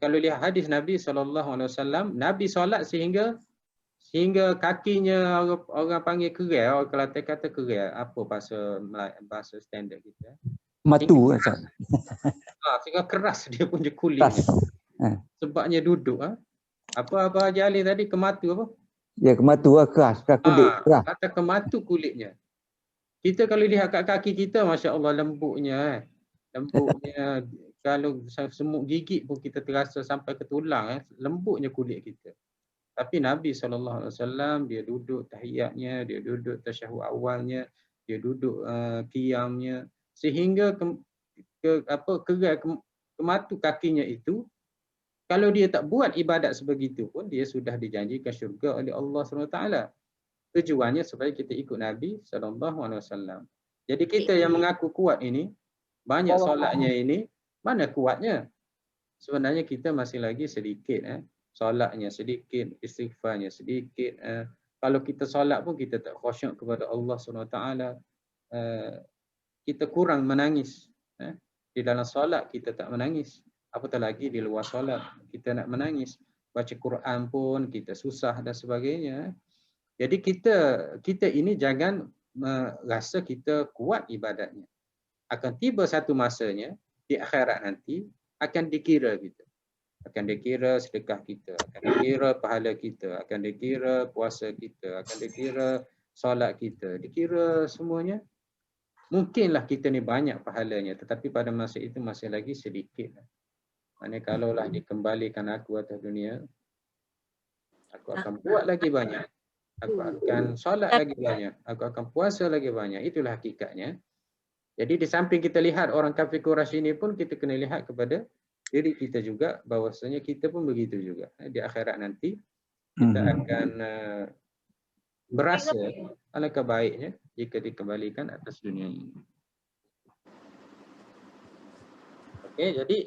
Kalau lihat hadis Nabi SAW, Nabi solat sehingga kakinya orang panggil kerel, orang Kelantan kata kerel, apa bahasa standard kita? Matu. Sehingga keras dia punya kulitnya. Sebabnya duduk. Apa Haji Ali tadi, kematu apa? Ya, kematu keras kulit. Kata kematu kulitnya. Kita kalau lihat kat kaki kita, Masya Allah lembutnya. Lembutnya. Kalau semut gigit pun kita terasa sampai ke tulang. Lembutnya kulit kita. Tapi Nabi SAW, dia duduk tahiyatnya, dia duduk tasyahud awalnya, dia duduk qiyamnya. Sehingga kematu kakinya itu, kalau dia tak buat ibadat sebegitu pun, dia sudah dijanjikan syurga oleh Allah SWT. Tujuannya supaya kita ikut Nabi SAW. Jadi kita yang mengaku kuat ini, banyak solatnya ini, mana kuatnya? Sebenarnya kita masih lagi sedikit. Solatnya sedikit, istighfarnya sedikit. Kalau kita solat pun kita tak khusyuk kepada Allah SWT. Kita kurang menangis. Di dalam solat kita tak menangis. Apatah lagi di luar solat kita nak menangis. Baca Quran pun kita susah dan sebagainya. Jadi kita ini jangan merasa kita kuat ibadatnya. Akan tiba satu masanya di akhirat nanti akan dikira kita. akan dikira sedekah kita, akan dikira pahala kita, akan dikira puasa kita, akan dikira solat kita, dikira semuanya. Mungkinlah kita ni banyak pahalanya, tetapi pada masa itu masih lagi sedikit. Maknanya kalaulah dikembalikan aku atas dunia, aku akan buat lagi banyak. Aku akan solat lagi banyak. Aku akan puasa lagi banyak. Itulah hakikatnya. Jadi di samping kita lihat orang kafir Quraisy ini pun, kita kena lihat kepada diri kita juga, bahwasanya kita pun begitu juga. Di akhirat nanti kita akan berasa alangkah baiknya jika dikembalikan atas dunia ini. Okey, jadi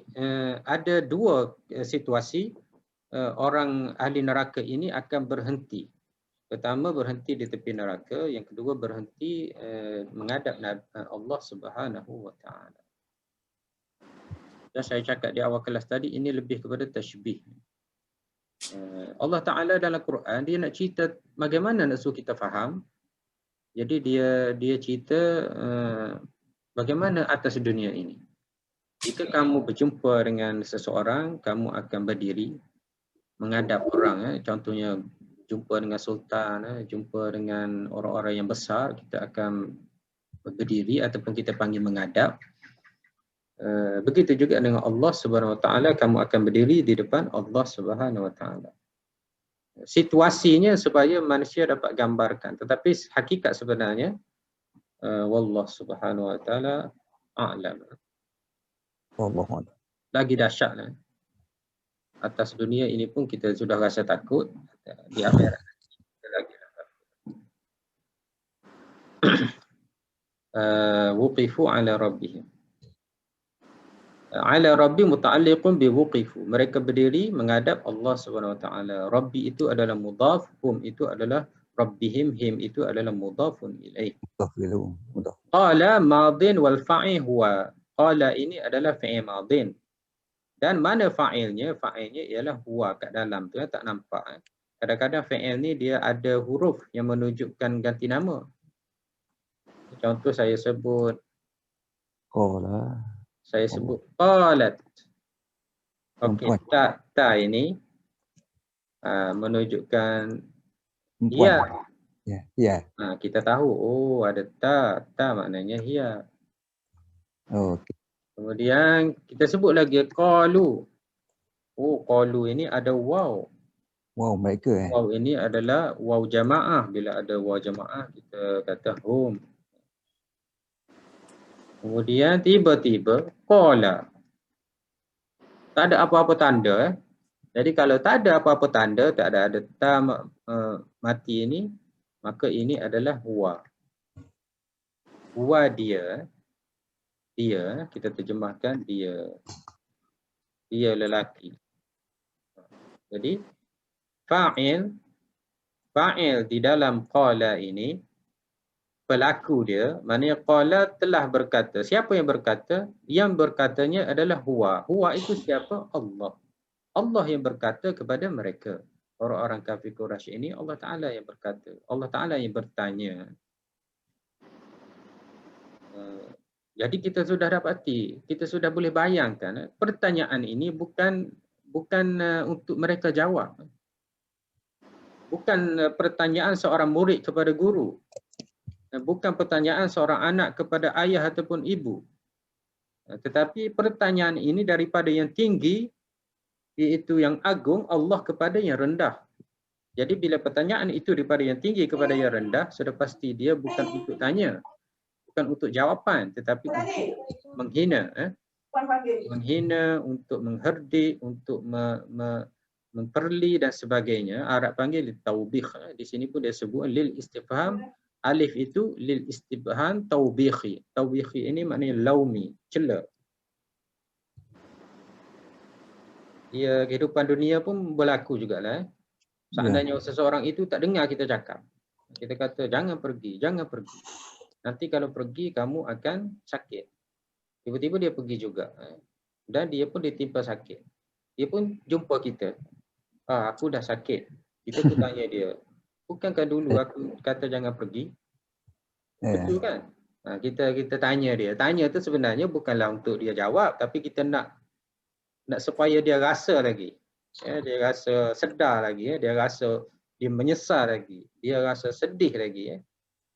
ada dua situasi orang ahli neraka ini akan berhenti. Pertama, berhenti di tepi neraka. Yang kedua, berhenti menghadap Allah Subhanahu wa taala. Dan saya cakap di awal kelas tadi, ini lebih kepada tashbih. Allah Taala dalam Quran dia nak cerita bagaimana nak suruh kita faham. Jadi dia cerita bagaimana atas dunia ini. Jika kamu berjumpa dengan seseorang, kamu akan berdiri menghadap orang. Contohnya jumpa dengan sultan, jumpa dengan orang-orang yang besar, kita akan berdiri ataupun kita panggil menghadap. Begitu juga dengan Allah Subhanahu Wa Taala, kamu akan berdiri di depan Allah Subhanahu Wa Taala. Situasinya supaya manusia dapat gambarkan, tetapi hakikat sebenarnya wallah Subhanahu Wa Taala a'lam. Wallahu a'lam. Lagi dahsyatlah. Atas dunia ini pun kita sudah rasa takut, di akhirat kita lagi wuqifu ala rabbihim. Ala rabbi muta'alliqun bi wuqifu. Mereka berdiri menghadap Allah Subhanahu wa taala. Rabbi itu adalah mudhaf, hum itu adalah rabbihim, him itu adalah mudhafun ilaih. Qala madin wal fa'il huwa. Qala ini adalah fi'il madin. Dan mana fa'ilnya? Fa'ilnya ialah huwa, kat dalam tu tak nampak. Kadang-kadang fa'il ni dia ada huruf yang menunjukkan ganti nama. Contoh saya sebut Qala. Saya sebut qalat. Okey, ta ini menunjukkan ya. Ya. Kita tahu, oh ada ta maknanya ya. Okey. Kemudian kita sebut lagi qalu. Oh, qalu ini ada waw. Wow, mereka Waw ini adalah waw jamaah. Bila ada waw jamaah kita kata hum. Kemudian tiba-tiba qala. Tak ada apa-apa tanda. Jadi kalau tak ada apa-apa tanda, tak ada ta mati ini, maka ini adalah huwa. Huwa dia. Dia, kita terjemahkan dia. Dia lelaki. Jadi fa'il di dalam qala ini pelaku dia, maknanya qala telah berkata. Siapa yang berkata? Yang berkatanya adalah huwa. Huwa itu siapa? Allah. Allah yang berkata kepada mereka. Orang-orang kafir Quraisy ini Allah Taala yang berkata. Allah Taala yang bertanya. Jadi kita sudah dapati, kita sudah boleh bayangkan pertanyaan ini bukan untuk mereka jawab. Bukan pertanyaan seorang murid kepada guru. Bukan pertanyaan seorang anak kepada ayah ataupun ibu. Tetapi pertanyaan ini daripada yang tinggi, iaitu yang agung, Allah kepada yang rendah. Jadi bila pertanyaan itu daripada yang tinggi kepada yang rendah, sudah pasti dia bukan untuk tanya. Bukan untuk jawapan, tetapi untuk menghina. Menghina, untuk mengherdik, untuk memperli dan sebagainya. Arab panggil taubikh. Di sini pun dia sebut lil istifham. Alif itu lil istifham taubikhi. Taubikhi ini maknanya laumi, cela. Ya, kehidupan dunia pun berlaku jugalah. Seandainya seseorang itu tak dengar kita cakap. Kita kata jangan pergi, jangan pergi. Nanti kalau pergi kamu akan sakit. Tiba-tiba dia pergi juga. Dan dia pun ditimpa sakit. Dia pun jumpa kita. Aku dah sakit. Kita pun tanya dia. Bukankah dulu aku kata jangan pergi? Betul kan? Kita tanya dia. Tanya tu sebenarnya bukanlah untuk dia jawab. Tapi kita nak nak supaya dia rasa lagi. Ya, dia rasa sedar lagi, ya, dia rasa dia menyesal lagi, dia rasa sedih lagi, ya.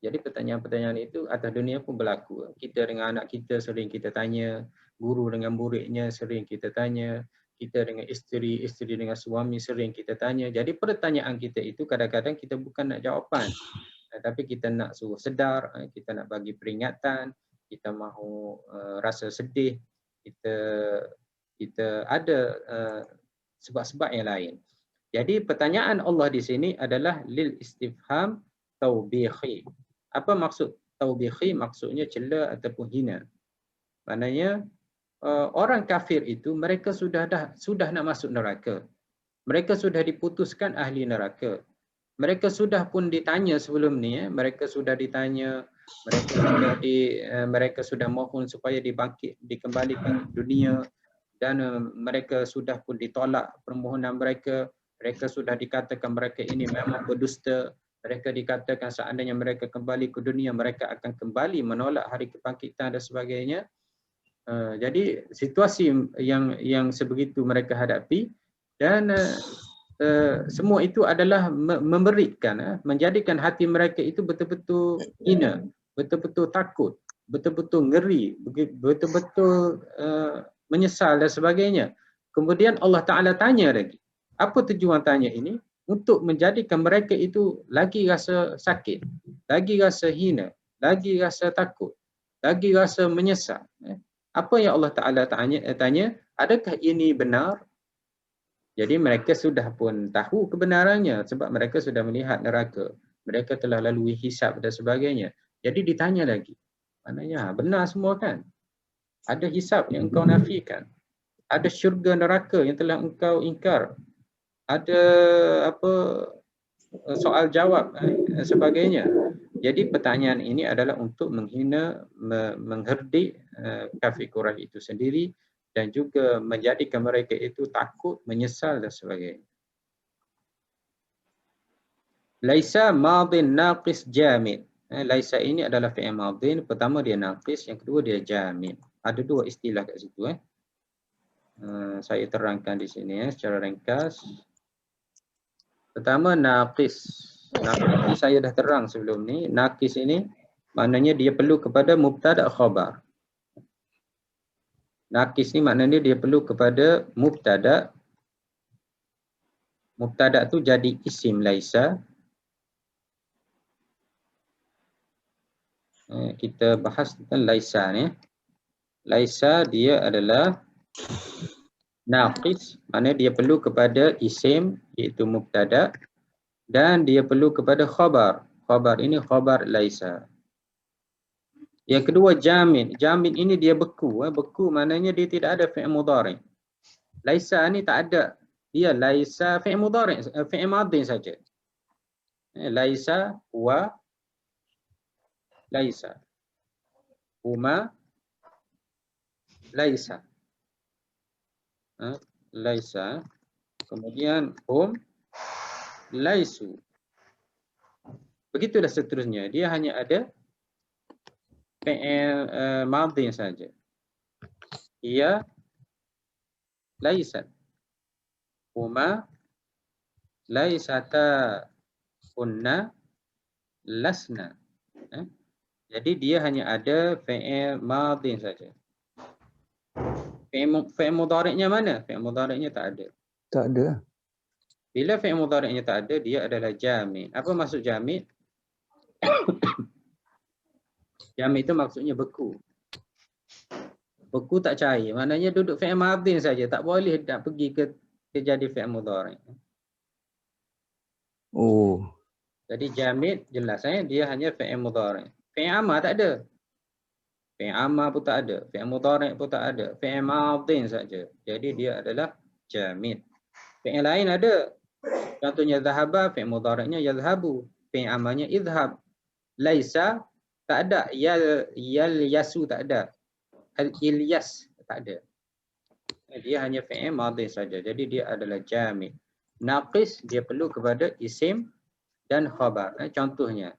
Jadi pertanyaan-pertanyaan itu atas dunia pun berlaku. Kita dengan anak kita sering kita tanya, guru dengan muridnya sering kita tanya, kita dengan isteri, isteri dengan suami sering kita tanya. Jadi pertanyaan kita itu kadang-kadang kita bukan nak jawapan, tapi kita nak suruh sedar, kita nak bagi peringatan, kita mahu rasa sedih, kita ada sebab-sebab yang lain. Jadi pertanyaan Allah di sini adalah lil istifham taubihi. Apa maksud taubihi? Maksudnya cela ataupun hina. Maknanya orang kafir itu mereka sudah nak masuk neraka. Mereka sudah diputuskan ahli neraka. Mereka sudah pun ditanya sebelum ni, mereka sudah ditanya, mereka sudah mohon supaya dikembalikan ke dunia, dan mereka sudah pun ditolak permohonan mereka. Mereka sudah dikatakan mereka ini memang berdusta. Mereka dikatakan seandainya mereka kembali ke dunia, mereka akan kembali menolak hari kebangkitan dan sebagainya. Jadi situasi yang sebegitu mereka hadapi, dan semua itu adalah memberikan, menjadikan hati mereka itu betul-betul hina, betul-betul takut, betul-betul ngeri, betul-betul menyesal dan sebagainya. Kemudian Allah Ta'ala tanya lagi. Apa tujuan tanya ini? Untuk menjadikan mereka itu lagi rasa sakit, lagi rasa hina, lagi rasa takut, lagi rasa menyesal. Apa yang Allah Ta'ala tanya? Adakah ini benar? Jadi mereka sudah pun tahu kebenarannya sebab mereka sudah melihat neraka. Mereka telah lalui hisab dan sebagainya. Jadi ditanya lagi. Maknanya benar semua kan? Ada hisab yang engkau nafikan. Ada syurga neraka yang telah engkau ingkar. Ada soal jawab dan sebagainya. Jadi pertanyaan ini adalah untuk menghina, mengherdik kafir Quraisy itu sendiri, dan juga menjadikan mereka itu takut, menyesal dan sebagainya. Laisa madin naqis jamid. Laisa ini adalah fi'il madin. Pertama dia naqis, yang kedua dia jamid. Ada dua istilah kat situ. Saya terangkan di sini secara ringkas. Pertama naqis. Naqis saya dah terang sebelum ni. Naqis ini maknanya dia perlu kepada mubtada' khabar. Naqis ni maknanya dia perlu kepada mubtada'. Mubtada' tu jadi isim laisa. Kita bahas tentang laisa ni. Laisa dia adalah naqis, maknanya dia perlu kepada isim iaitu mubtada', dan dia perlu kepada khabar. Khabar ini khabar laisa. Yang kedua jamid. Jamid ini dia beku. Beku maknanya dia tidak ada fi'il mudhari'. Laisa ni tak ada. Dia laisa fi'il mudhari', fi'il madhi saja. Laisa huwa laisa. Huma laisa. Laisa. Kemudian hum laisu. Begitulah seterusnya. Dia hanya ada fi'il madhi saja. Ia laisat. Huma laisata. Kunna lasna. Jadi dia hanya ada fi'il madhi saja. Fi'il mudhari'nya mana? Fi'il mudhari'nya tak ada. Tak ada. Bila fi'il mudhari'nya tak ada, dia adalah jamid. Apa maksud jamid? Jamid itu maksudnya beku. Beku tak cair. Maknanya duduk fi'il madhi saja. Tak boleh nak pergi ke jadi fi'il mudhari'. Oh. Jadi jamid jelas dia hanya fi'il mudhari'. Fi'il amar tak ada. Fi'il amar pun tak ada. Fi'il mudhari' pun tak ada. Fi'il madhi saja. Jadi dia adalah jamid. Fi'il lain ada. Contohnya zahaba, fi'il mudhari'nya yazhabu. Fi'il amarnya idhab. Laisa tak ada. Yal yasu tak ada. Al-ilyas tak ada. Dia hanya fi'il madhi saja. Jadi dia adalah jamid. Naqis dia perlu kepada isim dan khabar. Contohnya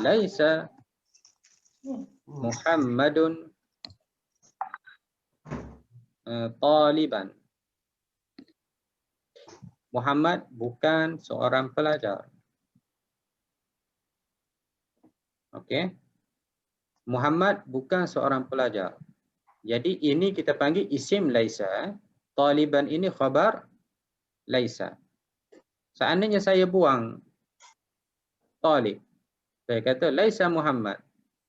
laisa Muhammadun taliban. Muhammad bukan seorang pelajar. Okey. Muhammad bukan seorang pelajar. Jadi ini kita panggil isim laisa. Taliban ini khabar laisa. Seandainya saya buang talib, saya kata laisa Muhammad.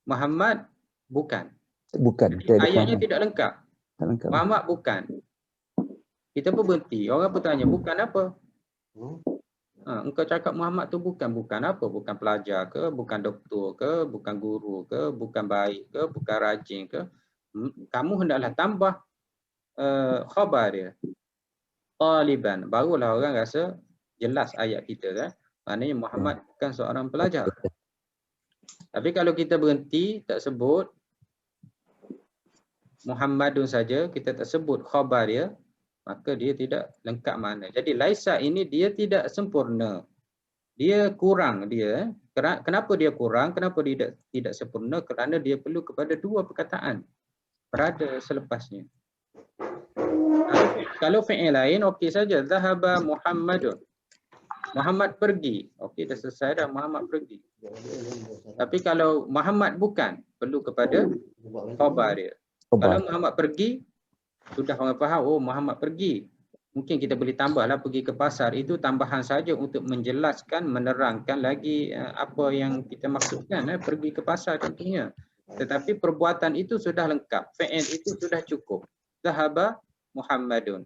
Muhammad bukan. Bukan. Jadi, ayatnya tidak lengkap. Tak lengkap. Muhammad bukan. Kita pun berhenti. Orang pun tanya, bukan apa? Engkau cakap Muhammad tu bukan apa? Bukan pelajar ke? Bukan doktor ke? Bukan guru ke? Bukan baik ke? Bukan rajin ke? Kamu hendaklah tambah khabar dia. Taliban. Barulah orang rasa jelas ayat kita kan. Maknanya Muhammad bukan seorang pelajar. Tapi kalau kita berhenti tak sebut Muhammadun saja, kita tak sebut khabar dia, maka dia tidak lengkap makna. Jadi laisa ini dia tidak sempurna. Dia kurang dia. Kenapa dia kurang? Kenapa dia tidak sempurna? Kerana dia perlu kepada dua perkataan berada selepasnya. Kalau fi'il lain okey saja, zahaba Muhammadun. Muhammad pergi. Okey, dah selesai dah, Muhammad pergi. Tapi kalau Muhammad bukan, perlu kepada khabar dia. Kalau Muhammad pergi, sudah orang faham, oh Muhammad pergi. Mungkin kita boleh tambahlah pergi ke pasar. Itu tambahan saja untuk menjelaskan, menerangkan lagi apa yang kita maksudkan. Pergi ke pasar tentunya. Tetapi perbuatan itu sudah lengkap. Fi'il itu sudah cukup. Zahaba Muhammadun.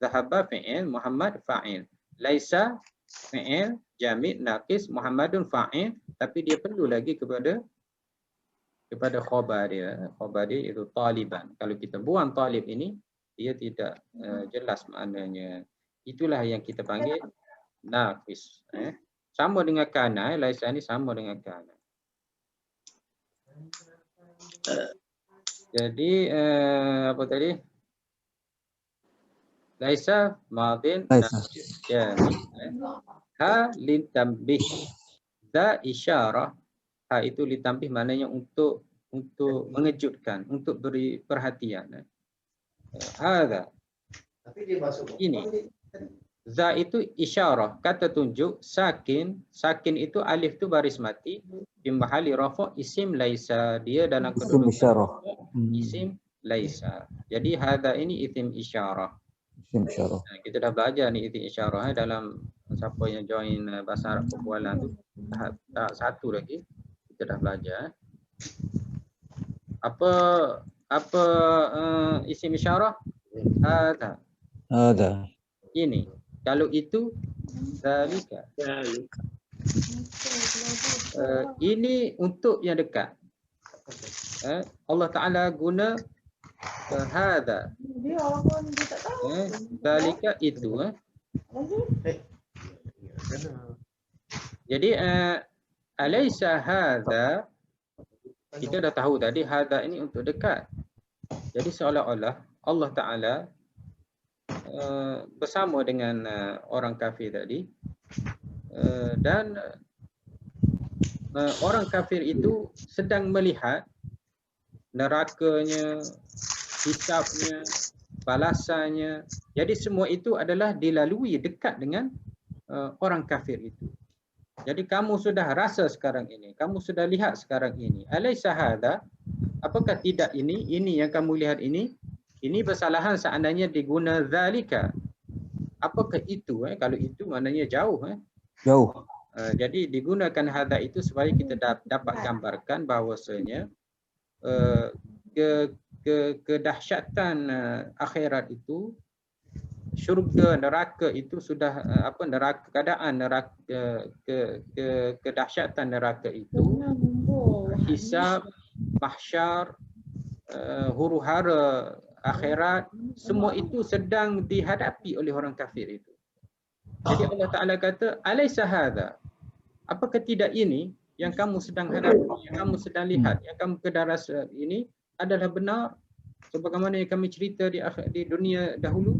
Zahaba fi'il, Muhammad fa'il. Laisa fi'il, jamid, naqis, Muhammadun fa'il. Tapi dia perlu lagi kepada khabar dia. Khabar dia itu taliban. Kalau kita buang talib ini, dia tidak jelas maknanya. Itulah yang kita panggil naqis. Sama dengan kana, laisa ni sama dengan kana. Jadi apa tadi? Laisa madin naqis. Ha litambih. Za isyarah. Ha itu litambih maknanya untuk mengejutkan, untuk beri perhatian. Hadza. Tapi dia masuk. Ini. Za itu isyarah, kata tunjuk, sakin. Sakin itu alif tu baris mati. Di mahali rafa isim laisa. Dia dalam kedudukan isyarah. Isim laisa. Jadi hadza ini isim isyarah. Isim isyarah. Kita dah belajar ni isim isyarah dalam siapa yang join bahasa Arab perbualan tu. Tahap satu lagi. Kita dah belajar. Apa isim isyarah? Ada. Ini. Kalau itu zalika. Ini untuk yang dekat. Allah Taala guna hada. Zalika itu. Jadi alaysa hadza, kita dah tahu tadi hadza ini untuk dekat. Jadi seolah-olah Allah Taala bersama dengan orang kafir tadi, dan orang kafir itu sedang melihat nerakanya, hisabnya, balasannya. Jadi semua itu adalah dilalui dekat dengan orang kafir itu. Jadi kamu sudah rasa sekarang ini, kamu sudah lihat sekarang ini. Alaysa hadza? Apakah tidak ini yang kamu lihat ini bersalahan seandainya diguna zalika. Apakah itu? Kalau itu maknanya jauh. Jauh. Jadi digunakan hadza itu supaya kita dapat gambarkan bahawasanya kedahsyatan akhirat itu, syurga, neraka itu sudah neraka, keadaan neraka, kedahsyatan neraka itu, hisab, mahsyar, huru-hara akhirat, semua itu sedang dihadapi oleh orang kafir itu. Jadi Allah Taala kata, alaysa hadza? Apakah tidak ini yang kamu sedang hadapi, yang kamu sedang lihat, yang kamu kedaras ini adalah benar sebagaimana yang kami cerita di dunia dahulu?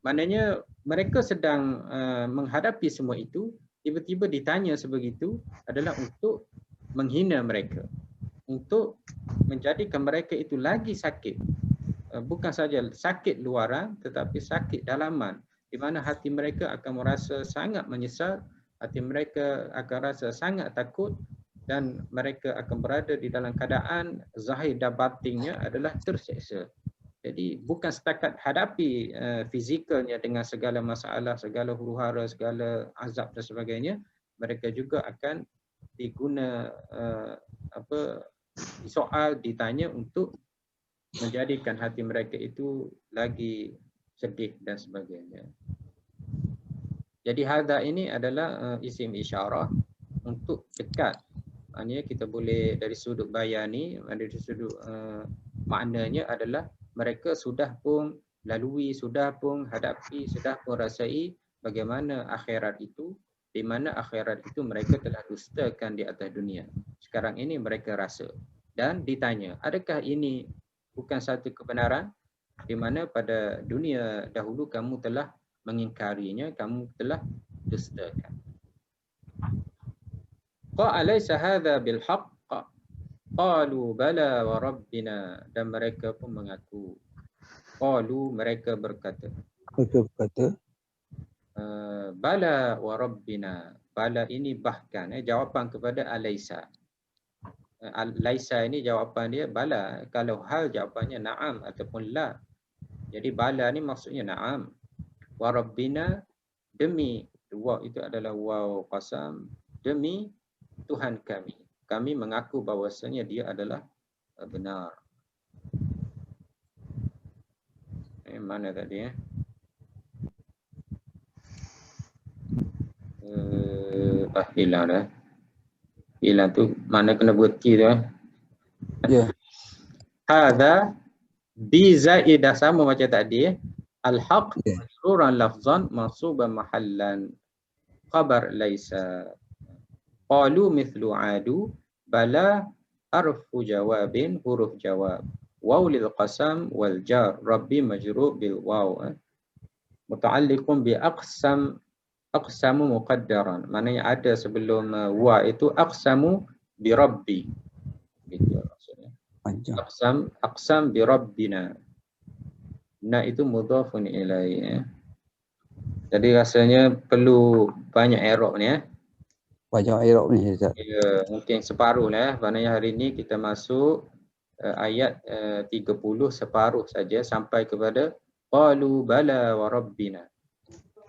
Maknanya mereka sedang menghadapi semua itu, tiba-tiba ditanya sebegitu adalah untuk menghina mereka, untuk menjadikan mereka itu lagi sakit. Bukan saja sakit luaran tetapi sakit dalaman. di mana hati mereka akan merasa sangat menyesal, hati mereka akan rasa sangat takut, dan mereka akan berada di dalam keadaan zahir dan batinnya adalah terseksa. Jadi bukan setakat hadapi fizikalnya dengan segala masalah, segala huru-hara, segala azab dan sebagainya, mereka juga akan diguna soal, ditanya untuk menjadikan hati mereka itu lagi sedih dan sebagainya. Jadi hadza ini adalah isim isyarah untuk dekat. Maknanya kita boleh dari sudut bayani, dari sudut maknanya adalah mereka sudah pun lalui, sudah pun hadapi, sudah pun rasai bagaimana akhirat itu, di mana akhirat itu mereka telah dustakan di atas dunia. Sekarang ini mereka rasa dan ditanya, adakah ini bukan satu kebenaran di mana pada dunia dahulu kamu telah mengingkarinya, kamu telah dustakan. Alaysa hadza bil haqq? Qalu bala wa rabbina, dan mereka pun mengaku. Qalu, mereka berkata. Mereka berkata, bala wa rabbina. Bala ini bahkan jawapan kepada alaysa. Laisa ini jawapan dia bala. Kalau hal jawapannya na'am ataupun la. Jadi bala ni maksudnya na'am. Wa rabbina, demi, waw itu adalah waw qasam, demi Tuhan kami. Kami mengaku bahawasanya dia adalah benar. Mana tadi hilang dah. Hilang tu mana kena berhenti tu ya. Hadza bi zaidah, sama macam tadi. Al-haq Ya. majruran lafzan mansuban mahallan khabar laisa. Qalu mithlu adu bala harfu jawabin, huruf jawab. Waw lil qasam wal jar, rabbi majrur bil waw. Muta'alliqun bi aqsam, aqsamu muqaddaran. Maknanya ada sebelum wa itu aqsamu bi rabbi. Gitu maksudnya. Aqsam bi rabbina. Na itu mudhafun ilaihi. Jadi rasanya perlu banyak i'rab ni Banyak i'rab ni Ustaz. Ya, mungkin separuh lah. Maknanya hari ini kita masuk ayat 30 separuh saja sampai kepada qalu bala wa rabbina.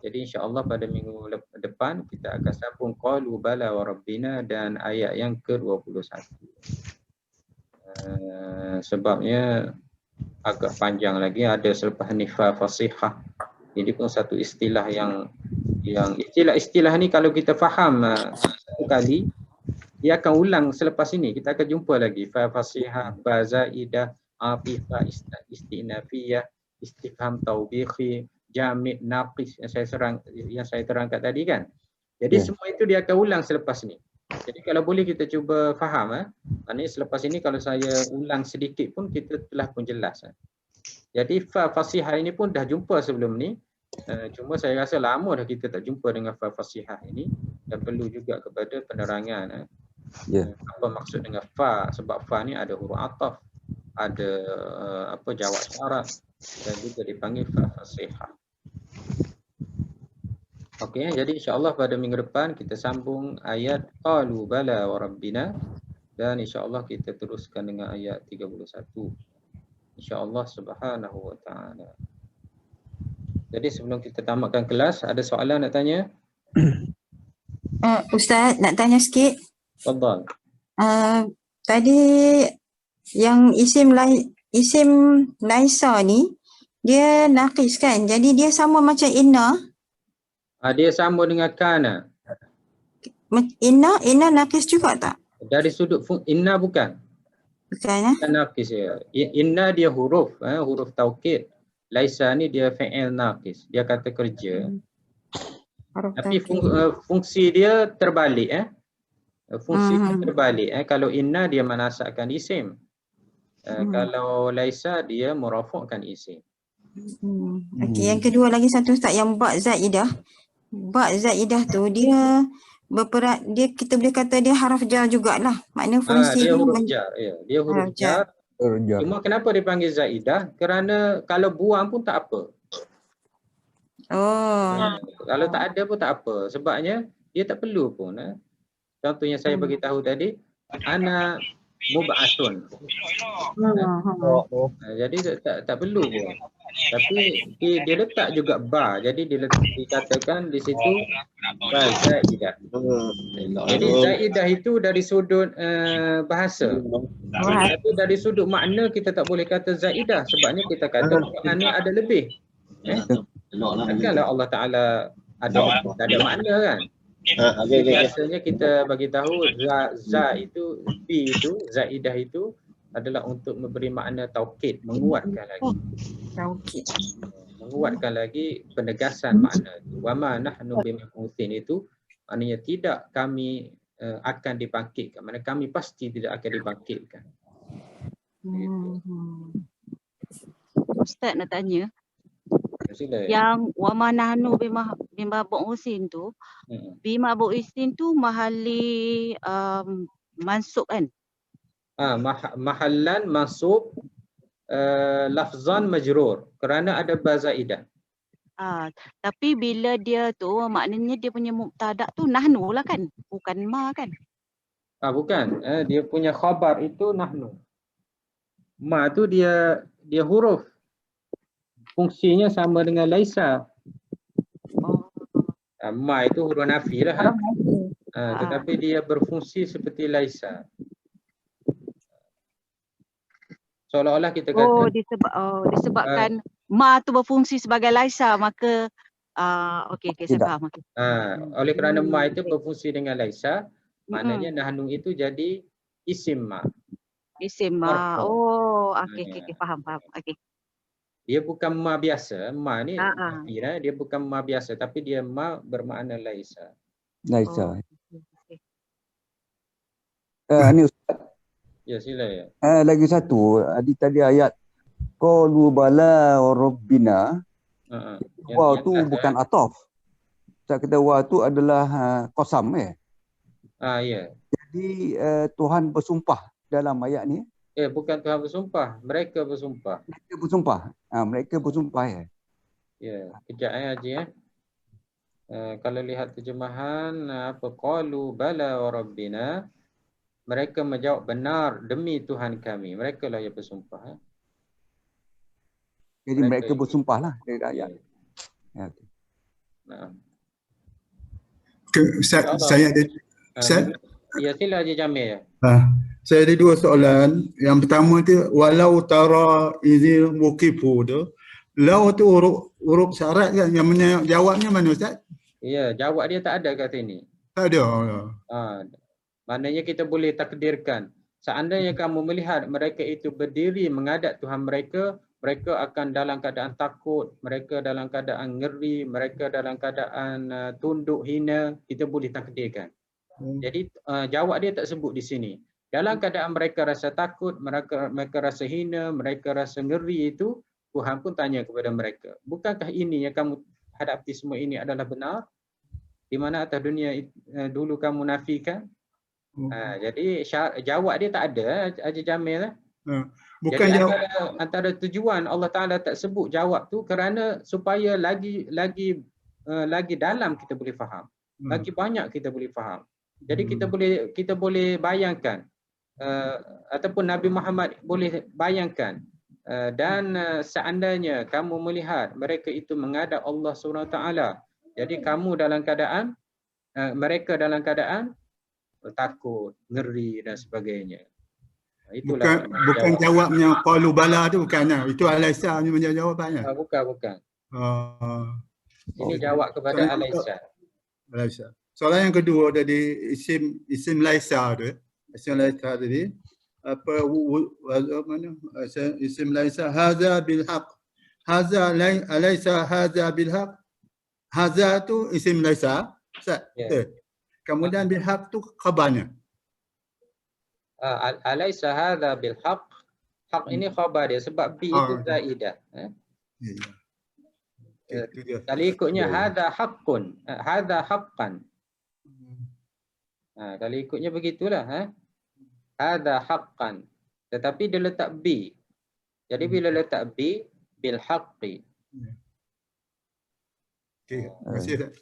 Jadi insya-Allah pada minggu depan kita akan sambung qalu bala wa rabbina dan ayat yang ke-21. Sebabnya agak panjang lagi, ada selepas nifah fasihah. Jadi pun satu istilah yang istilah ni kalau kita faham satu kali, dia akan ulang selepas ini. Kita akan jumpa lagi fa fasihah, ba zaidah, afifah, istinafiyah, istifham taubihi, jami' naqis yang saya terangkan tadi kan. Jadi semua itu dia akan ulang selepas ini. Jadi kalau boleh kita cuba faham maknanya selepas ini kalau saya ulang sedikit pun kita telah pun jelas. Jadi fa fasihah ini pun dah jumpa sebelum ni. Cuma saya rasa lama dah kita tak jumpa dengan fa fasihah ini dan perlu juga kepada penerangan apa maksud dengan fa, sebab fa ni ada huruf ataf, ada jawab syarat dan juga dipanggil fa fasihah. Okey, jadi insya-Allah pada minggu depan kita sambung ayat qalu bala wa rabbina dan insya-Allah kita teruskan dengan ayat 31. Insya-Allah subhanahu wa ta'ala. Jadi sebelum kita tamatkan kelas, ada soalan nak tanya? Ustaz, nak tanya sikit. Tafadhal. Tadi yang isim laisa ni dia naqis kan? Jadi dia sama macam inna. Dia sama dengan kana. Inna naqis juga tak? Dari sudut inna bukan. Bukan Bukan naqis ya. Inna dia huruf, huruf taukid. Laisa ni dia fi'il naqis. Dia kata kerja. Tapi fungsi dia terbalik Fungsi dia terbalik Kalau inna dia menasabkan isim. Kalau laisa dia murafa'kan isim. Okey, yang kedua lagi satu Ustaz, yang ba' zaidah. Ba' zaidah tu dia berperan, dia kita boleh kata dia haraf jar jugalah. Makna fungsi dia huruf jar. Ya, dia huruf jar. Cuma kenapa dipanggil zaidah? Kerana kalau buang pun tak apa. Oh. Kalau tak ada pun tak apa. Sebabnya dia tak perlu pun. Contohnya saya bagi tahu tadi, ana mub'atsun. Jadi tak perlu pun. Tapi dia letak juga ba. Jadi dikatakan di situ ba zaidah. Jadi zaidah itu dari sudut bahasa. Tapi dari sudut makna kita tak boleh kata zaidah. Sebabnya kita kata makna ada lebih. Takkanlah Allah Ta'ala ada makna kan? Biasanya kita bagi tahu za itu bi itu zaidah itu adalah untuk memberi makna taukid, menguatkan lagi. Taukid. Menguatkan lagi penegasan makna itu. Wa ma nahnu bimab'utsin itu maknanya tidak kami akan dibangkitkan. Maksudnya kami pasti tidak akan dibangkitkan. Ustaz nak tanya, Sila. yang wa manahnu bimab'utsin tu, bimab'utsin tu mahali mansub kan? Mahallan mansub lafzan majrur kerana ada ba zaidah. Tapi bila dia tu maknanya dia punya mubtada tu nahnu lah kan? Bukan ma kan? Bukan. Dia punya khabar itu nahnu. Ma tu dia huruf. Fungsinya sama dengan laisa. Ma itu huruf nafi lah. Tetapi dia berfungsi seperti laisa. Seolah-olah kita kata disebabkan ma tu berfungsi sebagai laisa, maka okey saya faham. Oleh kerana ma itu berfungsi dengan laisa, maknanya nahnu itu jadi isim ma. Isim ma. Okey faham. Okey. Dia bukan ma biasa. Ma ni dia bukan ma biasa tapi dia ma bermakna laisa. Laisa. Ni Ustaz. Ya sila ya. Lagi satu, tadi ayat qalu bala rabbina. Wa tu bukan ataf. Ustaz kata wa tu adalah qasam ya. Ya. Jadi Tuhan bersumpah dalam ayat ni. Bukan Tuhan bersumpah, mereka bersumpah. Mereka bersumpah. Mereka bersumpah ya. Ya, kejap Haji ya. Kalau lihat terjemahan apa qalu bala wa rabbina, mereka menjawab benar demi Tuhan kami. Mereka lah yang bersumpah. Jadi mereka bersumpahlah dari ayat. Ya. Ustaz, saya ada Ustaz. Ya sila Haji Jamil ya. Saya ada dua soalan. Yang pertama tu walau tara izil wuqifu tu. Lau tu huruf syarat kan, yang jawabnya mana Ustaz? Ya, jawab dia tak ada kat sini. Tak ada. Maknanya kita boleh takdirkan. Seandainya kamu melihat mereka itu berdiri menghadap Tuhan mereka, mereka akan dalam keadaan takut, mereka dalam keadaan ngeri, mereka dalam keadaan tunduk hina, kita boleh takdirkan. Jadi jawab dia tak sebut di sini. Dalam keadaan mereka rasa takut, mereka rasa hina, mereka rasa ngeri itu, Tuhan pun tanya kepada mereka, bukankah ini yang kamu hadapi semua ini adalah benar? Di mana atas dunia dulu kamu nafikan? Jadi jawab dia tak ada, Haji Jamil. Bukan jadi jawab. antara tujuan Allah Ta'ala tak sebut jawab tu kerana supaya lagi dalam kita boleh faham. Lagi banyak kita boleh faham. Jadi kita boleh bayangkan ataupun Nabi Muhammad boleh bayangkan dan seandainya kamu melihat mereka itu menghadap Allah SWT, jadi kamu dalam keadaan mereka dalam keadaan takut, ngeri dan sebagainya. Itulah bukan jawabnya qalu bala tu bukan. Itu Alaisa punya jawapannya. Bukan. Ini jawab kepada Alaisa. Soalan yang kedua tadi isim laisa tu. Isim laisa tadi apa mana? Isim laisa hadza bil haqq. Hadza alaysa hadza bil haqq. Hadza tu isim laisa. Kemudian bil haqq tu khabarnya. Alaysa hadza bil haqq. Haq ini khabar dia sebab bi itu zaidah. Kalau ikutnya hadza haqqun, hadza haqqan. Kalau ikutnya begitulah. Hadza haqqan. Tetapi dia letak bi. Jadi bila letak bi bil haqqi. Okey, terima kasih Ustaz.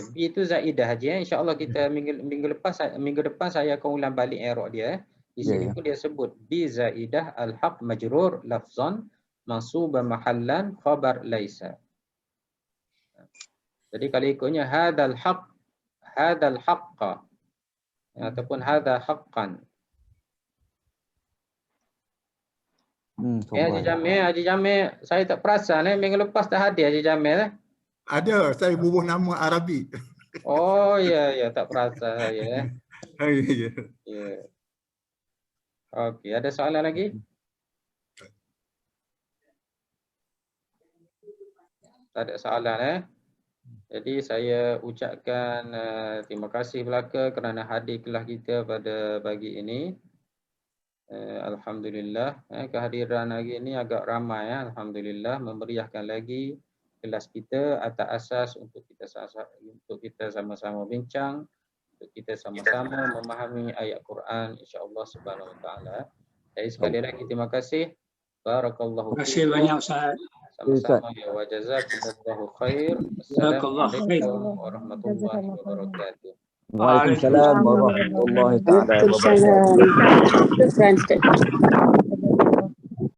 B itu zaidah aja. InsyaAllah kita minggu depan saya akan ulang balik erok dia. Di sini pun dia sebut bi zaidah al-haq majrur lafzan mansuban mahallan khabar laisa. Jadi kalau ikutnya hadal haqqa ataupun hadha haqqan. Haji Jamil, saya tak perasan minggu lepas tak hadir Haji Jamil. Ada, saya bubuh nama Arabi. Oh ya, tak perasan saya. Ya. Ya. Okey, ada soalan lagi? Tak ada soalan Jadi saya ucapkan terima kasih belaka kerana hadir kelas kita pada pagi ini. Alhamdulillah, kehadiran hari ini agak ramai alhamdulillah, memeriahkan lagi kelas kita atas asas untuk kita sama-sama bincang, untuk kita sama-sama memahami ayat Quran insya-Allah Subhanahu Wa Taala. Jadi sekali lagi terima kasih. Barakallahu Terima kasih banyak Ustaz. Sama-sama ya wa jazakumullahu khair. Assalamualaikum warahmatullahi wabarakatuh. Waalaikumsalam warahmatullahi taala wabarakatuh. Waalaikumsalam. Syukran Ustaz.